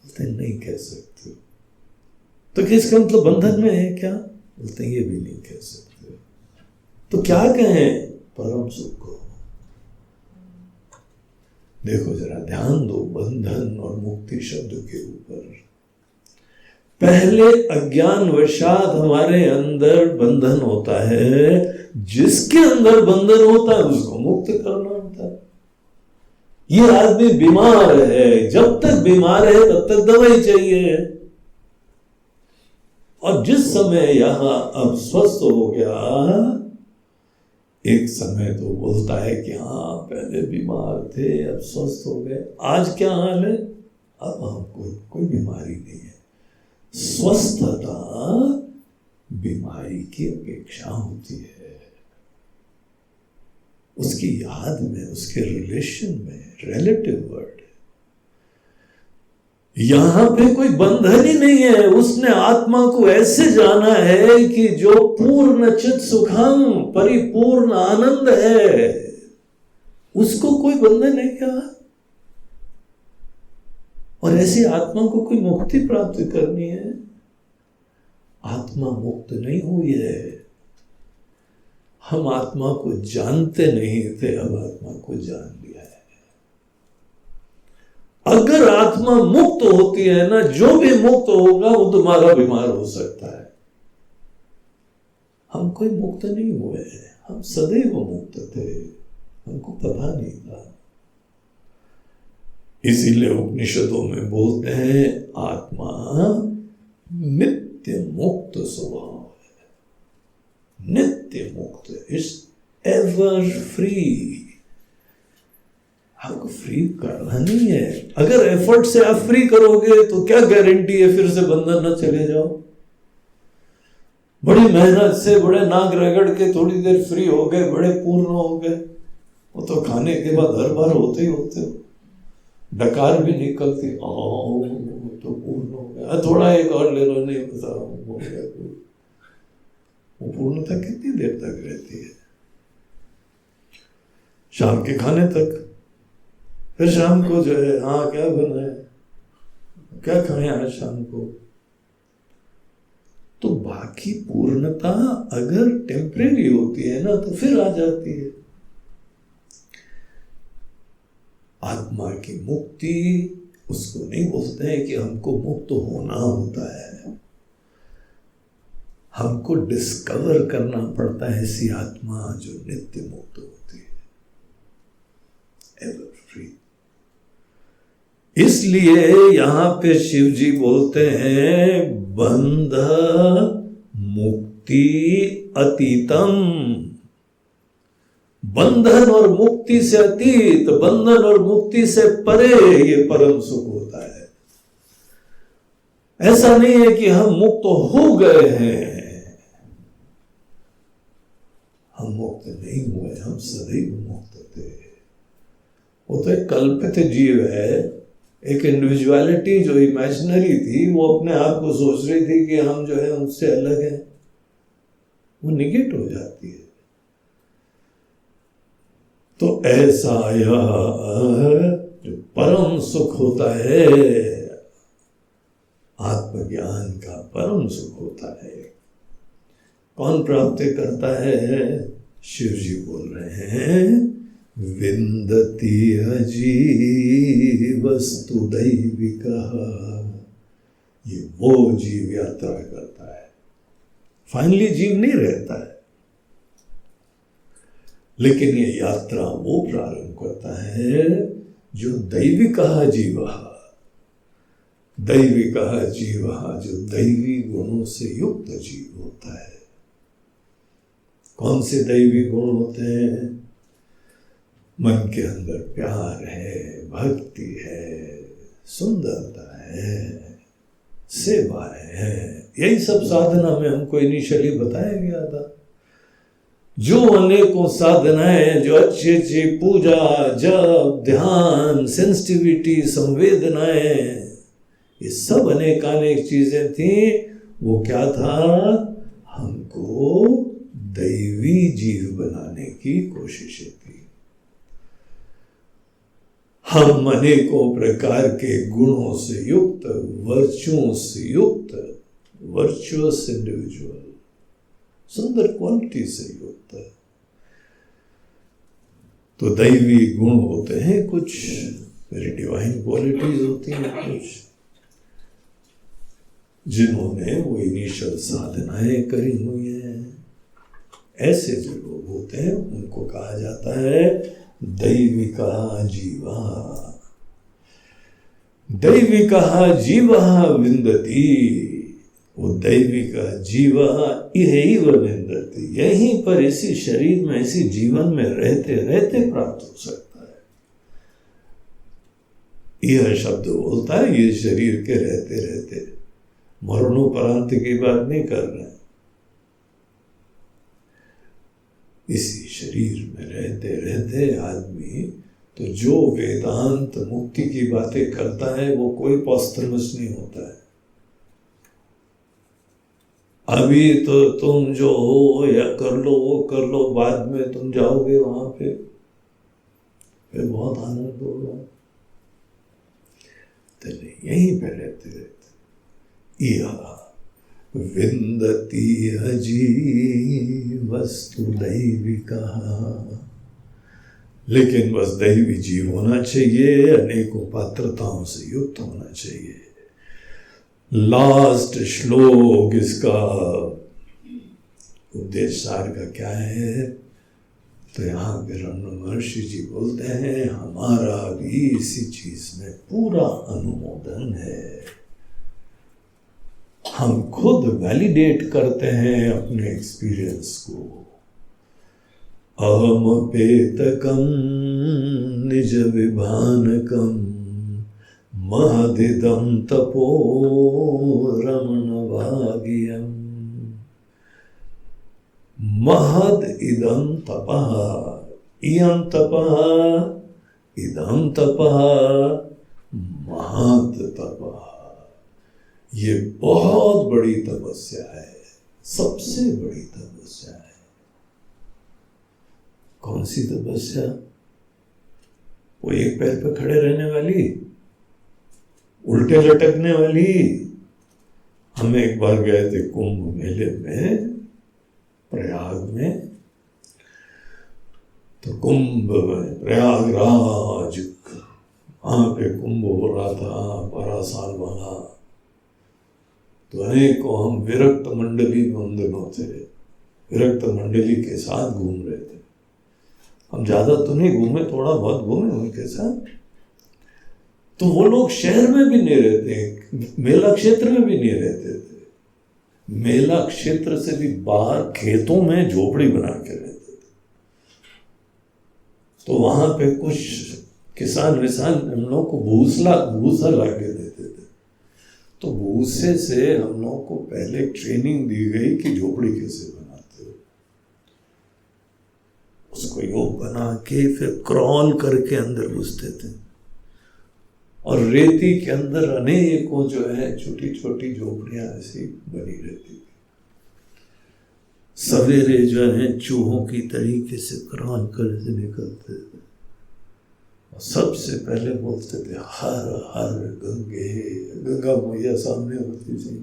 बोलते नहीं कह सकते। तो क्या इसका मतलब बंधन में है क्या? बोलते ये भी नहीं कह सकते। तो क्या कहें? परम सुख को। देखो जरा ध्यान दो बंधन और मुक्ति शब्द के ऊपर। पहले अज्ञान वशात हमारे अंदर बंधन होता है, जिसके अंदर बंधन होता है उसको मुक्त करना होता है। ये आदमी बीमार है, जब तक बीमार है तब तक दवाई चाहिए, और जिस समय यहां अब स्वस्थ हो गया, एक समय तो बोलता है कि हाँ पहले बीमार थे अब स्वस्थ हो गए। आज क्या हाल है? अब हमको कोई बीमारी नहीं है। स्वस्थता बीमारी की अपेक्षा होती है। उसकी याद में, उसके रिलेशन में, रिलेटिव वर्ड। यहां पे कोई बंधन ही नहीं है। उसने आत्मा को ऐसे जाना है कि जो पूर्ण चित सुखम, परिपूर्ण आनंद है, उसको कोई बंधन है क्या? और ऐसी आत्मा को कोई मुक्ति प्राप्त करनी है? आत्मा मुक्त नहीं हुई है। हम आत्मा को जानते नहीं थे, अब आत्मा को जान लिया है। अगर आत्मा मुक्त होती है ना, जो भी मुक्त होगा वो तुम्हारा बीमार हो सकता है। हम कोई मुक्त नहीं हुए, हम सदैव मुक्त थे, हमको पता नहीं था। इसीलिए उपनिषदों में बोलते हैं आत्मा नित्य मुक्त स्वभाव है, नित्य मुक्त, इट्स एवर फ्री। आपको फ्री करना नहीं है। अगर एफर्ट से आप फ्री करोगे तो क्या गारंटी है फिर से बंधन न चले जाओ? बड़ी मेहनत से, बड़े नाक रगड़ के थोड़ी देर फ्री हो गए, बड़े पूर्ण हो गए, वो तो खाने के बाद हर बार होते ही होते हो, डकार भी निकलती, तो पूर्ण हो गया, थोड़ा एक और ले लो, नहीं पता हो गया। वो पूर्णता कितनी देर तक रहती है? शाम के खाने तक। फिर शाम को जो है, हाँ क्या बना है, क्या खाएं आज शाम को? तो बाकी पूर्णता अगर टेम्परेरी होती है ना, तो फिर आ जाती है। आत्मा की मुक्ति उसको नहीं बोलते हैं कि हमको मुक्त होना होता है, हमको डिस्कवर करना पड़ता है ऐसी आत्मा जो नित्य मुक्त होती है, एवर फ्री। इसलिए यहां पे शिव जी बोलते हैं बंध मुक्ति अतीतम। बंधन और मुक्ति से अतीत, बंधन और मुक्ति से परे ये परम सुख होता है। ऐसा नहीं है कि हम मुक्त हो गए हैं, हम मुक्त नहीं हुए, हम सदैव मुक्त थे। वो तो एक कल्पित जीव है, एक इंडिविजुअलिटी जो इमेजिनरी थी, वो अपने आप को सोच रही थी कि हम जो है उनसे अलग हैं, वो निगेट हो जाती है। तो ऐसा यह जो परम सुख होता है, आत्मज्ञान का परम सुख होता है, कौन प्राप्त करता है? शिव जी बोल रहे हैं विन्दति अजीवस्तु दैविकः। ये वो जीव यात्रा करता है। फाइनली जीव नहीं रहता है, लेकिन ये यात्रा वो प्रारंभ करता है जो दैविकः जीवः, दैविकः जीवः, जो दैवी गुणों से युक्त जीव होता है। कौन से दैवी गुण होते हैं? मन के अंदर प्यार है, भक्ति है, सुंदरता है, सेवा है। यही सब साधना में हमको इनिशियली बताया गया था। जो अनेकों साधनाएं, जो अच्छी अच्छी पूजा, जप, ध्यान, सेंसिटिविटी, संवेदनाएं, ये सब अनेकानेक चीजें थी। वो क्या था? हमको दैवी जीव बनाने की कोशिशें थी। हम अनेकों प्रकार के गुणों से युक्त, वर्चुओं से युक्त, वर्चुअस इंडिविजुअल, सुंदर क्वालिटी से युक्त। तो दैवी गुण होते हैं कुछ, वेरी डिवाइन क्वालिटीज होती हैं कुछ, जिन्होंने वो इनिशियल साधनाएं करी हुई हैं। ऐसे जो लोग होते हैं उनको कहा जाता है दैविकः जीवा। दैविकः जीवः विन्दति, वो दैविकः जीवः इहैव विन्दति, यहीं पर इसी शरीर में, इसी जीवन में रहते रहते प्राप्त हो सकता है। यह शब्द बोलता है ये शरीर के रहते रहते, मरणोपरांत की बात नहीं कर रहे हैं। इसी शरीर में रहते रहते आदमी तो जो वेदांत मुक्ति की बातें करता है वो कोई पॉस्टमस नहीं होता है। अभी तो तुम जो हो या कर लो वो कर लो, बाद में तुम जाओगे वहां पे फिर बहुत आनंद होगा। तो यहीं पे रहते रहते यह विंदती जी वस्तु दैविका, लेकिन बस दैवी जीव होना चाहिए, अनेकों पात्रताओं से युक्त होना चाहिए। लास्ट श्लोक इसका उपदेश सार का क्या है? तो यहाँ पे रमण महर्षि जी बोलते हैं हमारा भी इसी चीज में पूरा अनुमोदन है। हम खुद वैलिडेट करते हैं अपने एक्सपीरियंस को। अहम पेतकम निज विभानकम महदिदं तपो रमण भाग्यम। महद इदं तपः, इयं तपः, इदं तपः, महत तपः। ये बहुत बड़ी तपस्या है, सबसे बड़ी तपस्या है। कौन सी तपस्या? वो एक पैर पे खड़े रहने वाली, उल्टे लटकने वाली। हम एक बार गए थे कुंभ मेले में, प्रयाग में। तो कुंभ में प्रयागराज, वहां पे कुंभ हो रहा था 12 साल वाला। तो अनेकों हम विरक्त मंडली में उन दिनों थे, विरक्त मंडली के साथ घूम रहे थे। हम ज्यादा तो नहीं घूमे, थोड़ा बहुत घूमे उनके साथ। तो वो लोग शहर में भी नहीं रहते, मेला क्षेत्र में भी नहीं रहते थे। मेला क्षेत्र से भी बाहर खेतों में झोपड़ी बना के रहते थे। तो वहां पे कुछ किसान विसान हम लोग को भूसा ला के देते थे। तो भूसे से हम लोग को पहले ट्रेनिंग दी गई कि झोपड़ी कैसे बनाते हो। उसको योग बना के फिर क्रॉल करके अंदर घुसते थे, और रेती के अंदर अनेकों जो है छोटी छोटी झोपड़ियां ऐसी बनी रहती थी। सवेरे जो है चूहों की तरीके से क्रॉल करके निकलते थे, और सबसे पहले बोलते थे हर हर गंगे। गंगा मैया सामने होती थी,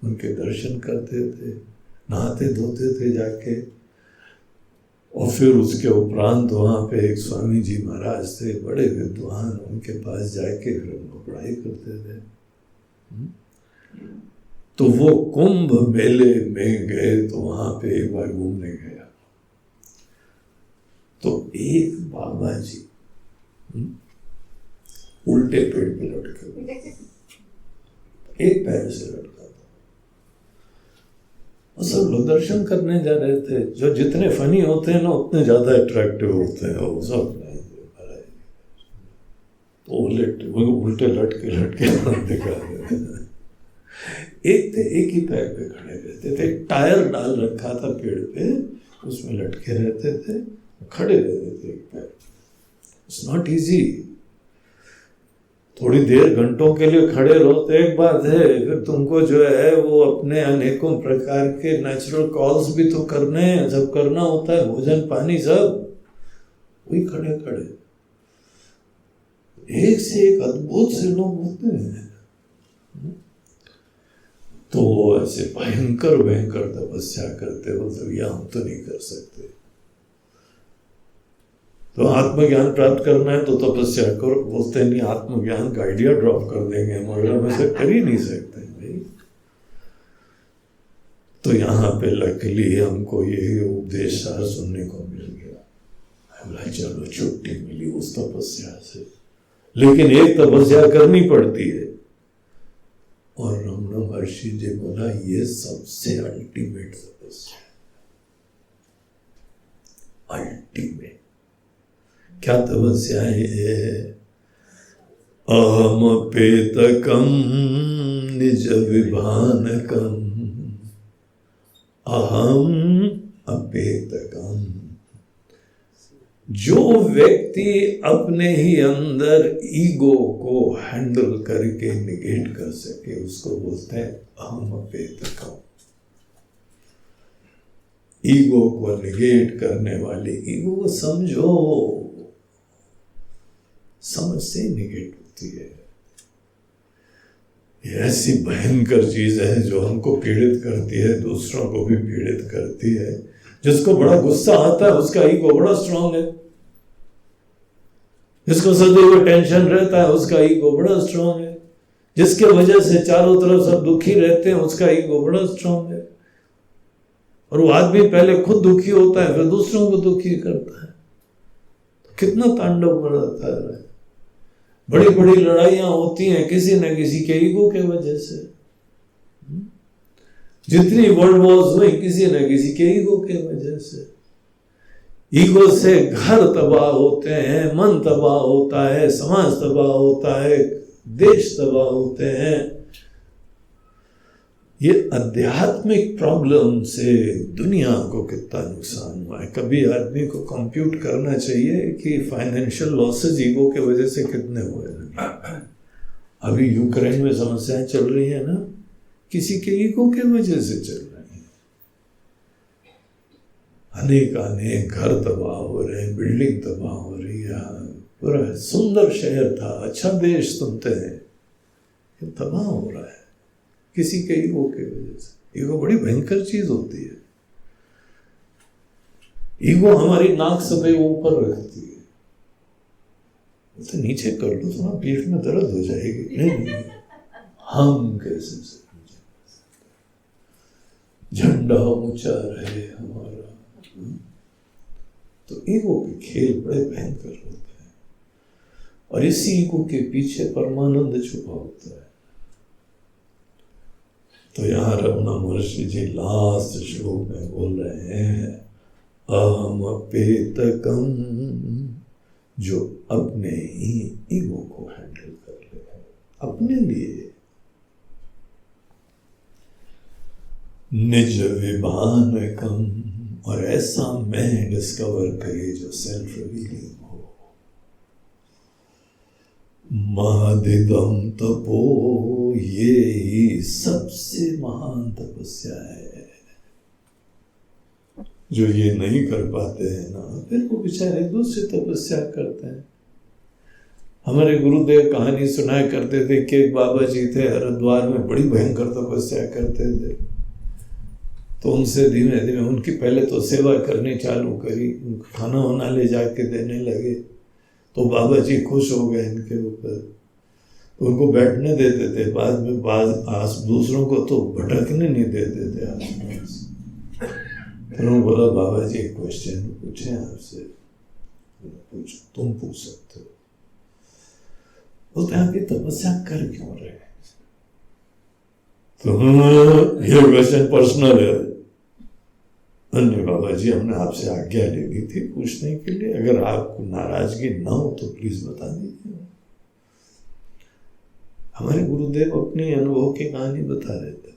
उनके दर्शन करते थे, नहाते धोते थे जाके। और फिर उसके उपरांत वहाँ पे एक स्वामी जी महाराज थे, बड़े विद्वान, उनके पास जाके फिर उनको पढ़ाई करते थे। तो वो कुंभ मेले में गए, तो वहाँ पे एक बार घूमने गया। तो एक बाबा जी उल्टे पेड़ पे लटके, एक पैर से लटका था। सब लोग दर्शन करने जा रहे थे। जो जितने फनी होते हैं ना उतने ज्यादा अट्रैक्टिव होते हैं वो सब। तो उल्टे लटके दिखा रहे थे। एक ही पैर पे खड़े रहते थे, टायर डाल रखा था पेड़ पे, उसमें लटके रहते थे, खड़े रहते थे एक पैर। It's not easy. थोड़ी देर घंटों के लिए खड़े रहो तो एक बात है, फिर तुमको जो है वो अपने अनेकों प्रकार के नेचुरल कॉल्स भी तो करने हैं, सब करना होता है, भोजन पानी सब। वही खड़े खड़े एक से एक अद्भुत से लोग होते हैं। तो ऐसे भयंकर भयंकर तपस्या करते हो, तो यह हम तो नहीं कर सकते। तो आत्मज्ञान प्राप्त करना है तो तपस्या करो। बोलते नहीं आत्मज्ञान का आइडिया ड्रॉप कर देंगे, मगर हम ऐसे कर ही नहीं सकते भाई। तो यहाँ पे लकीली हमको ये उपदेश सार सुनने को मिल गया। चलो छुट्टी मिली उस तपस्या से, लेकिन एक तपस्या करनी पड़ती है। और रमण महर्षि जी बोला ये सबसे अल्टीमेट तपस्या, अल्टीमेट। क्या तपस्या है? अहम पेतकम निज विभानकम, अहम अपेतकम जो व्यक्ति अपने ही अंदर ईगो को हैंडल करके निगेट कर सके उसको बोलते हैं अहम अपेतकम। ईगो को निगेट करने वाले, ईगो को समझो, समझ से निगेट होती है। ये ऐसी भयंकर चीज है जो हमको पीड़ित करती है, दूसरों को भी पीड़ित करती है। जिसको बड़ा गुस्सा आता है उसका ईगो बड़ा स्ट्रांग है, जिसको सदैव टेंशन रहता है उसका ईगो बड़ा स्ट्रांग है, जिसके वजह से चारों तरफ सब दुखी रहते हैं उसका ईगो बड़ा स्ट्रांग है। और वो आदमी पहले खुद दुखी होता है फिर दूसरों को दुखी करता है। तो कितना तांडव मचाता है। बड़ी बड़ी लड़ाइयां होती हैं किसी न किसी के ईगो के वजह से। जितनी वर्ल्ड वॉर्स हुई किसी न किसी के ईगो के वजह से। ईगो से घर तबाह होते हैं, मन तबाह होता है, समाज तबाह होता है, देश तबाह होते हैं। ये आध्यात्मिक प्रॉब्लम से दुनिया को कितना नुकसान हुआ है। कभी आदमी को कंप्यूट करना चाहिए कि फाइनेंशियल लॉसेस ईगो के वजह से कितने हुए। अभी यूक्रेन में समस्याएं चल रही है ना, किसी के ईगो के वजह से चल रही है। अनेक घर तबाह हो रहे हैं, बिल्डिंग तबाह हो रही है। पूरा सुंदर शहर था, अच्छा देश सुनते हैं, ये तबाह हो रहा है किसी के ईगो के वजह से। ईगो बड़ी भयंकर चीज होती है। ईगो हमारी नाक सदैव ऊपर रखती है। तो नीचे कर लो तो ना पीठ में दर्द हो जाएगी। नहीं, हम कैसे झंडा ऊंचा रहे हमारा। तो ईगो के खेल बड़े भयंकर होते हैं और इसी ईगो के पीछे परमानंद छुपा होता है। तो यहाँ रमना महर्षि जी लास्ट श्लोक में बोल रहे हैं अहम अपेतकम, जो अपने ही ईगो को हैंडल कर ले अपने लिए। निज विभान कम, और ऐसा मैं डिस्कवर करे जो सेल्फ रिवीलिंग हो। महादिदम तपो, ये ही सबसे महान तपस्या है। जो ये नहीं कर पाते हैं ना, फिर वो बेचारे दूसरी तपस्या करते हैं। हमारे गुरुदेव कहानी सुनाया करते थे कि एक बाबा जी थे हरिद्वार में, बड़ी भयंकर तपस्या करते थे। तो उनसे धीमे धीमे उनकी पहले तो सेवा करनी चालू करी, खाना वाना ले जाके देने लगे। तो बाबा जी खुश हो गए इनके ऊपर, तो उनको बैठने देते थे। बाद में दूसरों को तो भटकने नहीं देते थे आसपास। फिर उन्होंने बोला बाबा जी एक क्वेश्चन पूछे आपसे। पूछो, तुम पूछ सकते हो। बोलते आप ये तपस्या कर क्यों रहे? तो ये क्वेश्चन पर्सनल है। अन्य बाबा जी हमने आपसे आज्ञा लेनी थी पूछने के लिए, अगर आपको नाराजगी ना हो तो प्लीज बता दीजिए। हमारे गुरुदेव अपने अनुभव की कहानी बता रहे थे।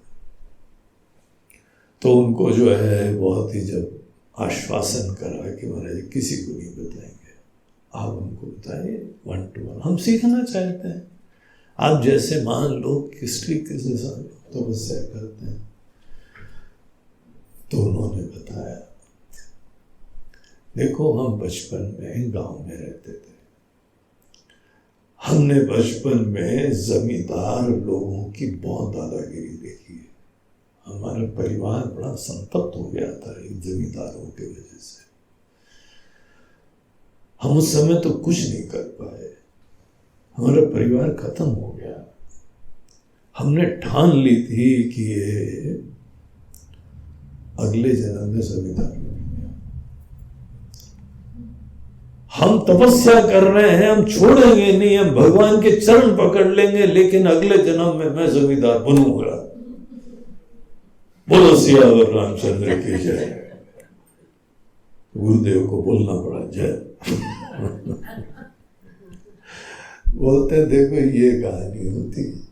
तो उनको जो है बहुत ही जब आश्वासन करा कि महाराज किसी को नहीं बताएंगे, आप हमको बताइए 1 to 1, हम सीखना चाहते हैं। आप जैसे महान लोग किसी साथ तपस्या करते हैं। तो उन्होंने बताया, देखो हम बचपन में गांव में रहते थे। हमने बचपन में जमींदार लोगों की बहुत दादागिरी देखी है। हमारा परिवार बड़ा संतप्त हो गया था इन जमींदारों की वजह से। हम उस समय तो कुछ नहीं कर पाए, हमारा परिवार खत्म हो गया। हमने ठान ली थी कि ये अगले जन्म में जमींदार बनेंगे। हम तपस्या कर रहे हैं, हम छोड़ेंगे नहीं, हम भगवान के चरण पकड़ लेंगे, लेकिन अगले जन्म में मैं जमींदार बनूंगा। बोलो सियावर रामचंद्र की जय। गुरुदेव को बोलना पड़ा जय। बोलते देखो ये कहानी होती है।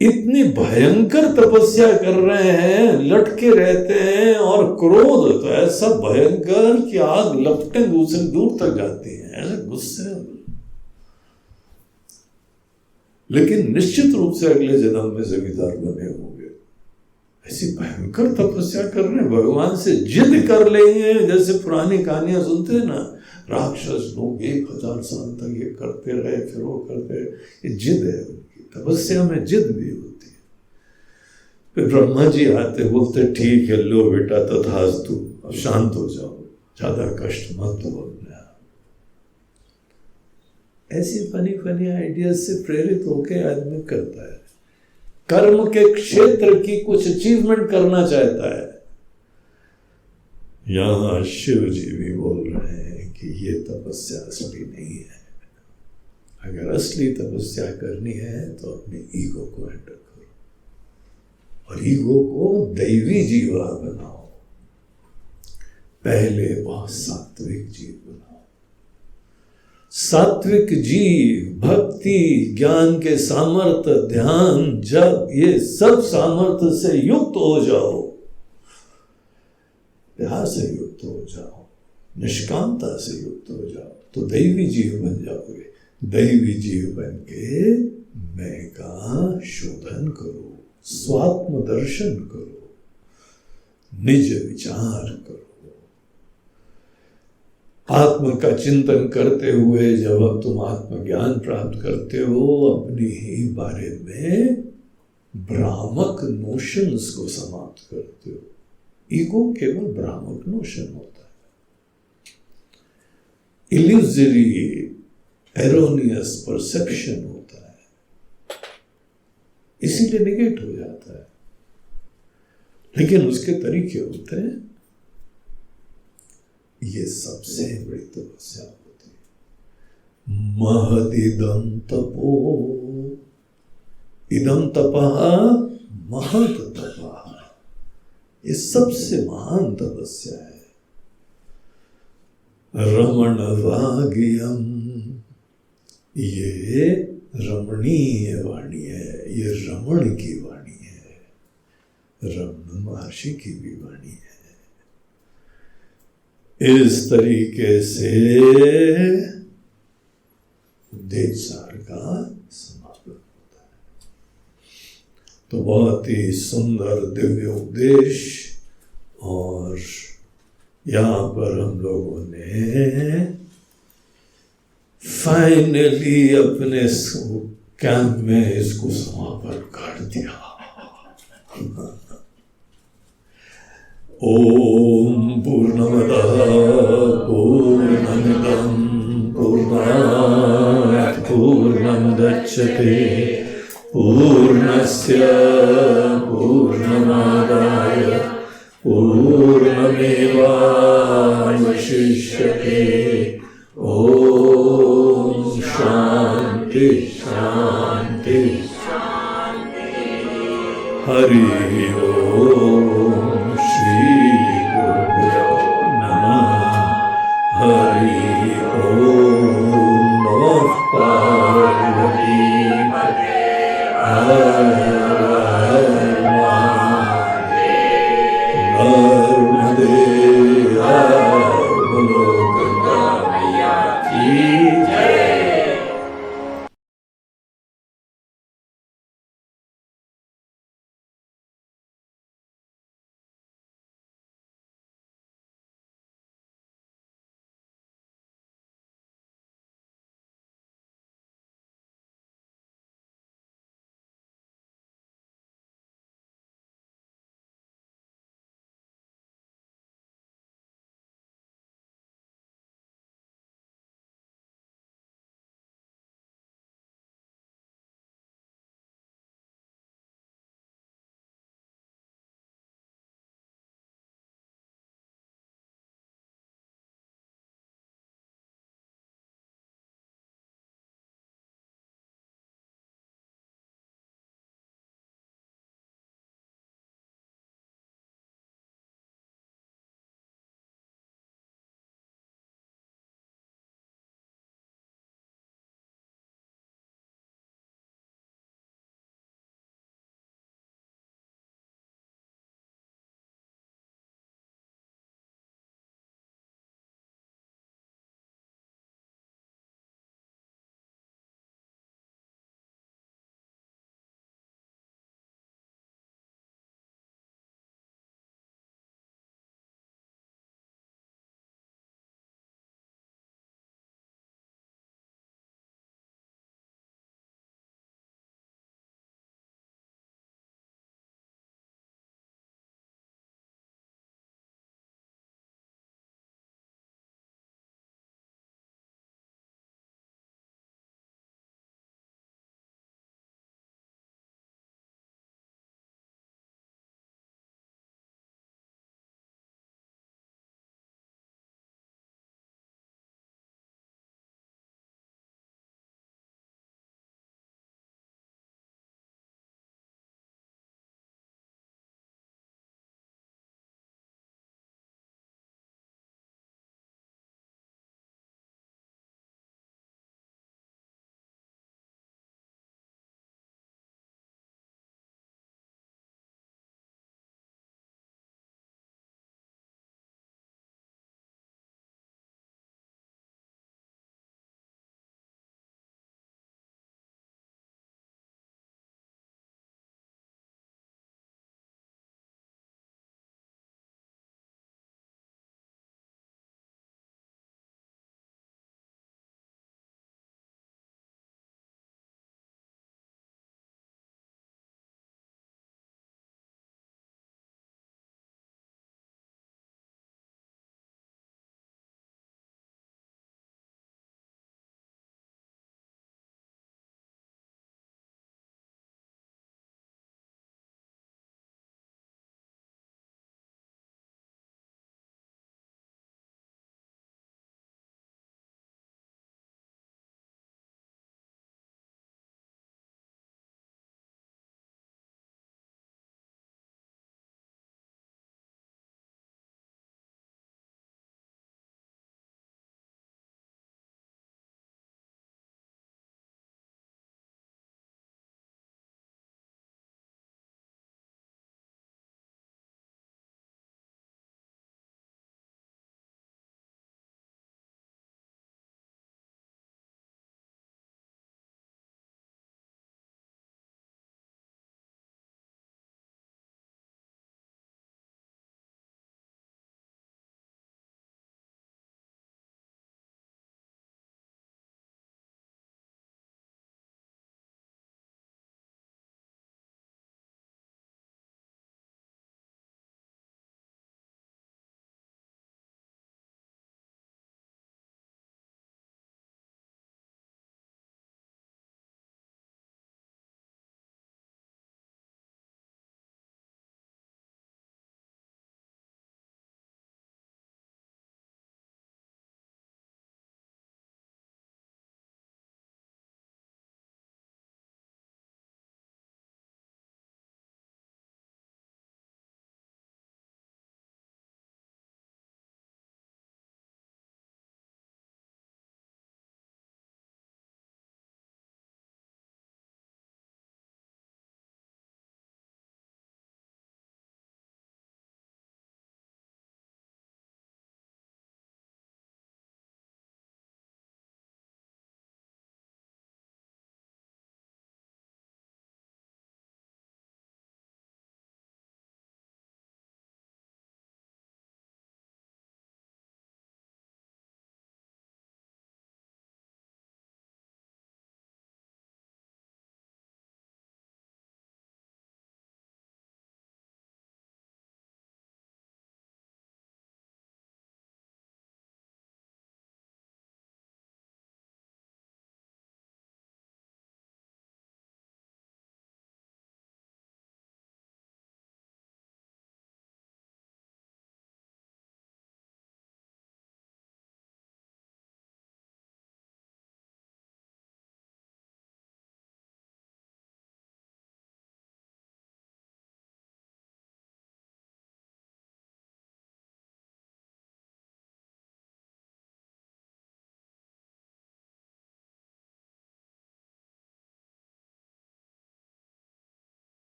इतनी भयंकर तपस्या कर रहे हैं, लटके रहते हैं, और क्रोध तो ऐसा भयंकर कि आग लपटें दूसरे दूर तक जाती हैं, ऐसे गुस्से। लेकिन निश्चित रूप से अगले जन्म में जमींदार बने होंगे। ऐसी भयंकर तपस्या कर रहे हैं, भगवान से जिद कर लेंगे। जैसे पुरानी कहानियां सुनते हैं ना, राक्षस लोग 1000 साल तक ये करते रहे, फिर वो करते रहे। ये जिद है उनकी, तपस्या में जिद भी होती है। फिर ब्रह्मा जी आते, बोलते ठीक है, लो बेटा तथास्तु, अब शांत हो जाओ, ज्यादा कष्ट मत दो। ऐसी फनी फनी आइडियाज से प्रेरित होकर आदमी करता है, कर्म के क्षेत्र की कुछ अचीवमेंट करना चाहता है। यहां शिव जी भी बोल रहे हैं कि ये तपस्या असली नहीं है। अगर असली तपस्या करनी है तो अपने ईगो को हैंडल करो, और ईगो को दैवी जीवा बनाओ। पहले बहुत सात्विक जीव बनाओ। सात्विक जीव, भक्ति, ज्ञान के सामर्थ्य, ध्यान, जब ये सब सामर्थ्य से युक्त हो जाओ, प्यार से युक्त हो जाओ, निष्कामता से युक्त हो जाओ, तो दैवी जीव बन जाओगे। दैवी जीव बन के मैं का शोधन करो, स्वात्म दर्शन करो, निज विचार करो। आत्म का चिंतन करते हुए जब अब तुम आत्मज्ञान प्राप्त करते हो, अपने ही बारे में भ्रामक नोशंस को समाप्त करते हो। ईगो केवल भ्रामक नोशन होता है, इल्यूजरी, एरोनियस परसेप्शन होता है, इसीलिए निगेट हो जाता है। लेकिन उसके तरीके होते हैं। ये सबसे बड़ी तपस्या होती है। महदिदं तपो, इदं तपः महत तपः, ये सबसे महान तपस्या है। रमण वाग्यम, ये रमणीय वाणी है, ये रमण की वाणी है, रमण महर्षि की भी वाणी है। इस तरीके से उपदेश सार का समापन होता है। तो बहुत ही सुंदर दिव्य उपदेश, और यहाँ पर हम लोगों ने फाइनली अपने कैंप में इसको समापन कर दिया। ओम पूर्णमदः पूर्णमिदं पूर्णात् पूर्णमुदच्यते पूर्णस्य पूर्णमादाय पूर्णमेवावशिष्यते। ओम शांति शांति शांति। हरि